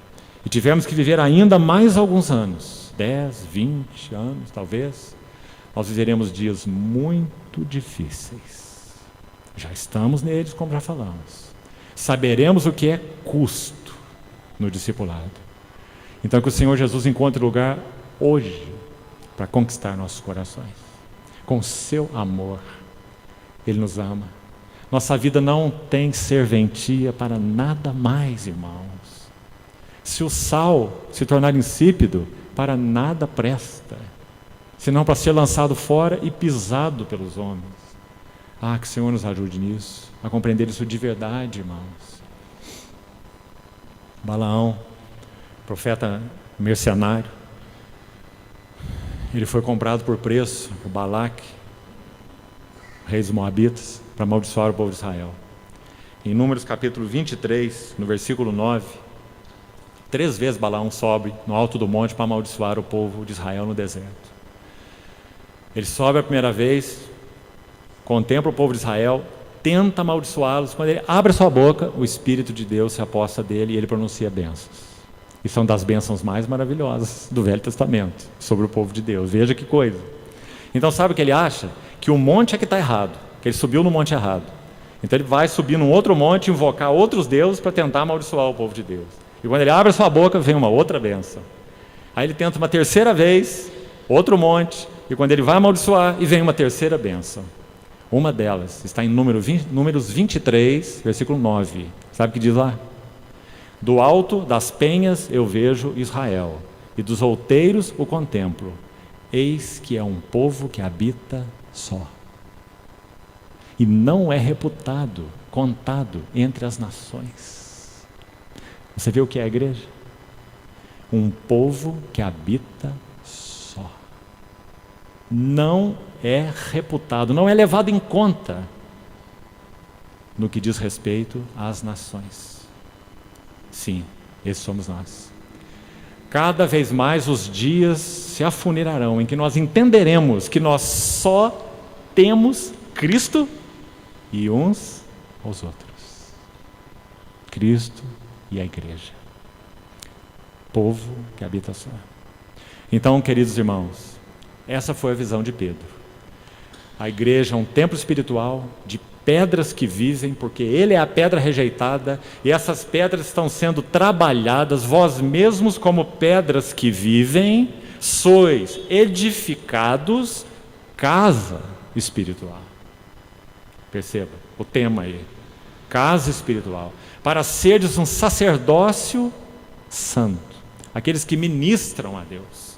e tivermos que viver ainda mais alguns anos, 10, 20 anos talvez, nós viveremos dias muito difíceis. Já estamos neles, como já falamos. Saberemos o que é custo no discipulado. Então que o Senhor Jesus encontre lugar hoje para conquistar nossos corações. Com o seu amor, Ele nos ama. Nossa vida não tem serventia para nada mais, irmãos. Se o sal se tornar insípido, para nada presta, senão para ser lançado fora e pisado pelos homens. Ah, que o Senhor nos ajude nisso, a compreender isso de verdade, irmãos. Balaão, profeta mercenário, ele foi comprado por preço, o Balaque, rei dos Moabitas, para amaldiçoar o povo de Israel. Em Números capítulo 23, no versículo 9, 3 vezes Balaão sobe no alto do monte para amaldiçoar o povo de Israel no deserto. Ele sobe a primeira vez, contempla o povo de Israel, tenta amaldiçoá-los. Quando ele abre a sua boca, o Espírito de Deus se aposta dele e ele pronuncia bênçãos. E são das bênçãos mais maravilhosas do Velho Testamento, sobre o povo de Deus. Veja que coisa. Então sabe o que ele acha? Que o monte é que está errado, que ele subiu no monte errado. Então ele vai subir num outro monte, invocar outros deuses para tentar amaldiçoar o povo de Deus. E quando ele abre a sua boca, vem uma outra bênção. Aí ele tenta uma terceira vez, outro monte, e quando ele vai amaldiçoar, e vem uma terceira bênção. Uma delas está em Números 23, versículo 9. Sabe o que diz lá? Do alto das penhas eu vejo Israel, e dos outeiros o contemplo. Eis que é um povo que habita só. E não é reputado, contado entre as nações. Você vê o que é a igreja? Um povo que habita só. Não é reputado, não é levado em conta no que diz respeito às nações. Sim, esses somos nós. Cada vez mais os dias se afunilarão em que nós entenderemos que nós só temos Cristo e uns aos outros. Cristo e a igreja. Povo que habita só. Então, queridos irmãos, essa foi a visão de Pedro. A igreja é um templo espiritual de pedras que vivem, porque ele é a pedra rejeitada, e essas pedras estão sendo trabalhadas, vós mesmos como pedras que vivem, sois edificados casa espiritual. Perceba o tema aí, casa espiritual, para seres um sacerdócio santo, aqueles que ministram a Deus,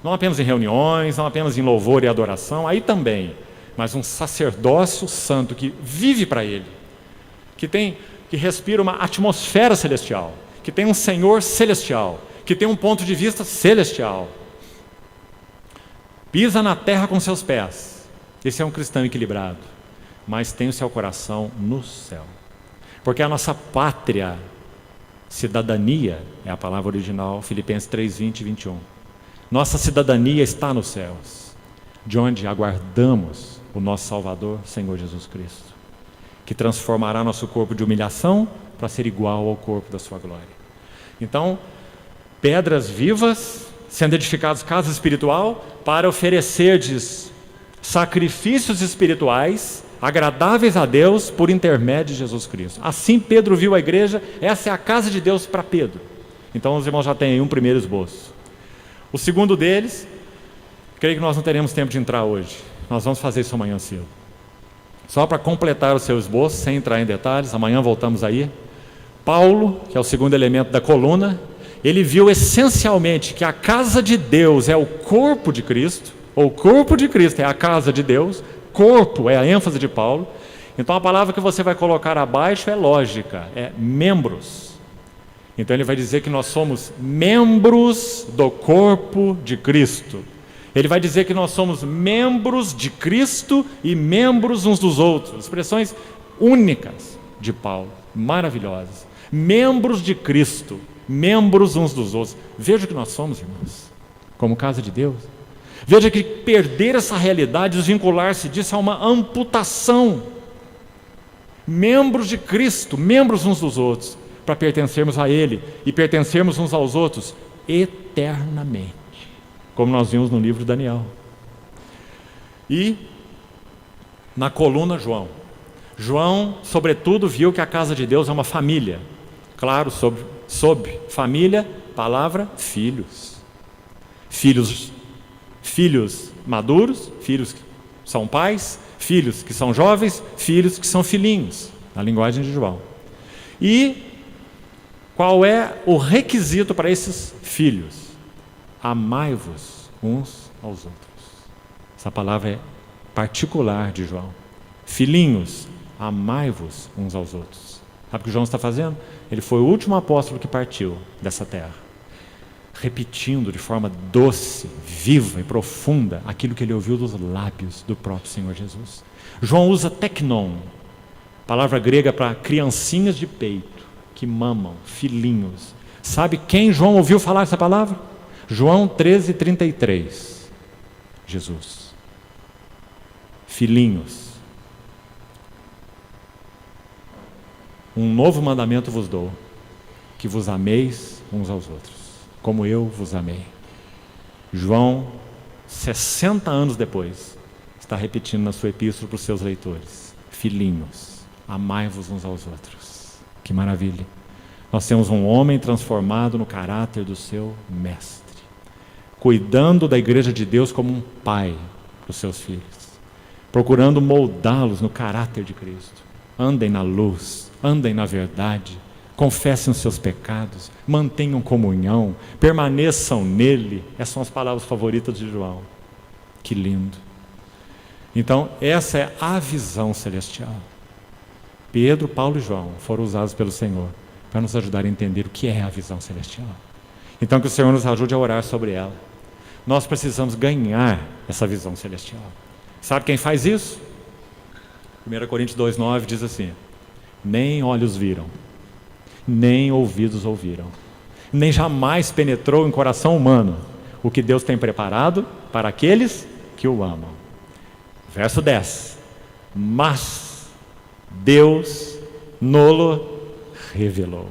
não apenas em reuniões, não apenas em louvor e adoração, aí também, mas um sacerdócio santo que vive para Ele, que respira uma atmosfera celestial, que tem um Senhor celestial, que tem um ponto de vista celestial, pisa na terra com seus pés. Esse é um cristão equilibrado, mas tem o seu coração no céu, porque a nossa pátria, cidadania, é a palavra original, Filipenses 3, 20 e 21. Nossa cidadania está nos céus, de onde aguardamos o nosso Salvador, Senhor Jesus Cristo, que transformará nosso corpo de humilhação para ser igual ao corpo da sua glória. Então, pedras vivas, sendo edificados casa espiritual, para oferecerdes sacrifícios espirituais agradáveis a Deus por intermédio de Jesus Cristo. Assim Pedro viu a igreja, essa é a casa de Deus para Pedro. Então os irmãos já têm aí um primeiro esboço. O segundo deles, creio que nós não teremos tempo de entrar hoje. Nós vamos fazer isso amanhã cedo. Só para completar o seu esboço, sem entrar em detalhes, amanhã voltamos aí. Paulo, que é o segundo elemento da coluna, ele viu essencialmente que a casa de Deus é o corpo de Cristo, ou o corpo de Cristo é a casa de Deus, corpo é a ênfase de Paulo. Então a palavra que você vai colocar abaixo é lógica, é membros. Então ele vai dizer que nós somos membros do corpo de Cristo. Ele vai dizer que nós somos membros de Cristo e membros uns dos outros. Expressões únicas de Paulo, maravilhosas. Membros de Cristo, membros uns dos outros. Veja o que nós somos, irmãos, como casa de Deus. Veja que perder essa realidade, desvincular-se disso, é uma amputação. Membros de Cristo, membros uns dos outros, para pertencermos a Ele e pertencermos uns aos outros eternamente, como nós vimos no livro de Daniel. E na coluna João, sobretudo, viu que a casa de Deus é uma família. Claro, sob família, palavra filhos. Filhos maduros, filhos que são pais, filhos que são jovens, filhos que são filhinhos, na linguagem de João. E qual é o requisito para esses filhos? Amai-vos uns aos outros. Essa palavra é particular de João. Filhinhos, amai-vos uns aos outros. Sabe o que João está fazendo? Ele foi o último apóstolo que partiu dessa terra, repetindo de forma doce, viva e profunda aquilo que ele ouviu dos lábios do próprio Senhor Jesus. João usa teknon, palavra grega para criancinhas de peito, que mamam, filhinhos. Sabe quem João ouviu falar essa palavra? João 13:33. Jesus. Filhinhos. Um novo mandamento vos dou, que vos ameis uns aos outros, como eu vos amei. João, 60 anos depois, está repetindo na sua epístola para os seus leitores: filhinhos, amai-vos uns aos outros. Que maravilha! Nós temos um homem transformado no caráter do seu mestre, cuidando da igreja de Deus como um pai para os seus filhos, procurando moldá-los no caráter de Cristo. Andem na luz, andem na verdade, confessem os seus pecados, mantenham comunhão, permaneçam nele. Essas são as palavras favoritas de João. Que lindo! Então, essa é a visão celestial. Pedro, Paulo e João foram usados pelo Senhor para nos ajudar a entender o que é a visão celestial. Então, que o Senhor nos ajude a orar sobre ela. Nós precisamos ganhar essa visão celestial. Sabe quem faz isso? 1 Coríntios 2:9 diz assim: nem olhos viram, nem ouvidos ouviram, nem jamais penetrou em coração humano o que Deus tem preparado para aqueles que o amam. Verso 10: mas Deus nolo revelou.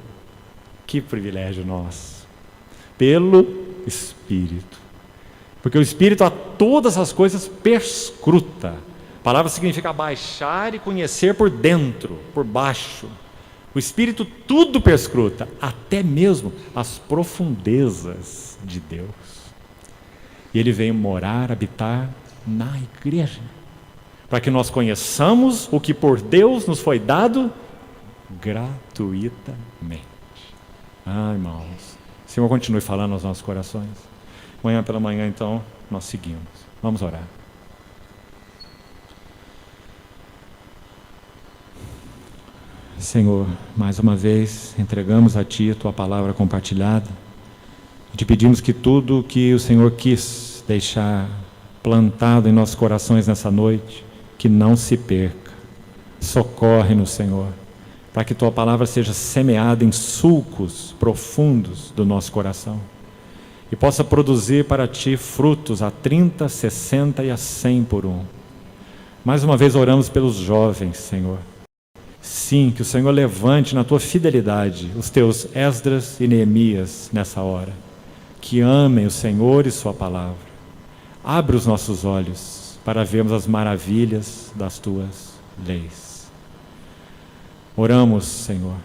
Que privilégio nosso, pelo Espírito, porque o Espírito a todas as coisas perscruta. A palavra significa baixar e conhecer por dentro, por baixo. O Espírito tudo perscruta, até mesmo as profundezas de Deus. E Ele veio morar, habitar na igreja, para que nós conheçamos o que por Deus nos foi dado gratuitamente. Irmãos, o Senhor continue falando aos nossos corações. Amanhã pela manhã, então, nós seguimos. Vamos orar. Senhor, mais uma vez entregamos a Ti a Tua palavra compartilhada e Te pedimos que tudo que o Senhor quis deixar plantado em nossos corações nessa noite, que não se perca. Socorre-nos, Senhor, para que Tua palavra seja semeada em sulcos profundos do nosso coração e possa produzir para Ti frutos a 30, 60 e a 100 por um. Mais uma vez oramos pelos jovens, Senhor. Sim, que o Senhor levante na Tua fidelidade os Teus Esdras e Neemias nessa hora, que amem o Senhor e Sua palavra. Abre os nossos olhos para vermos as maravilhas das Tuas leis. Oramos, Senhor.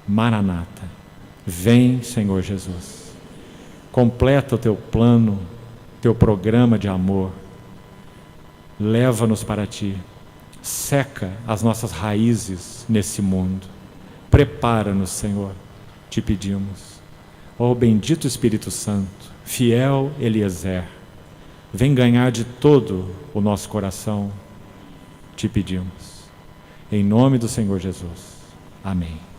Maranata, vem, Senhor Jesus. Completa o Teu plano, Teu programa de amor. Leva-nos para Ti. Seca as nossas raízes nesse mundo. Prepara-nos, Senhor. te pedimos. Ó bendito Espírito Santo, fiel Eliezer, vem ganhar de todo o nosso coração, te pedimos. Em nome do Senhor Jesus. Amém.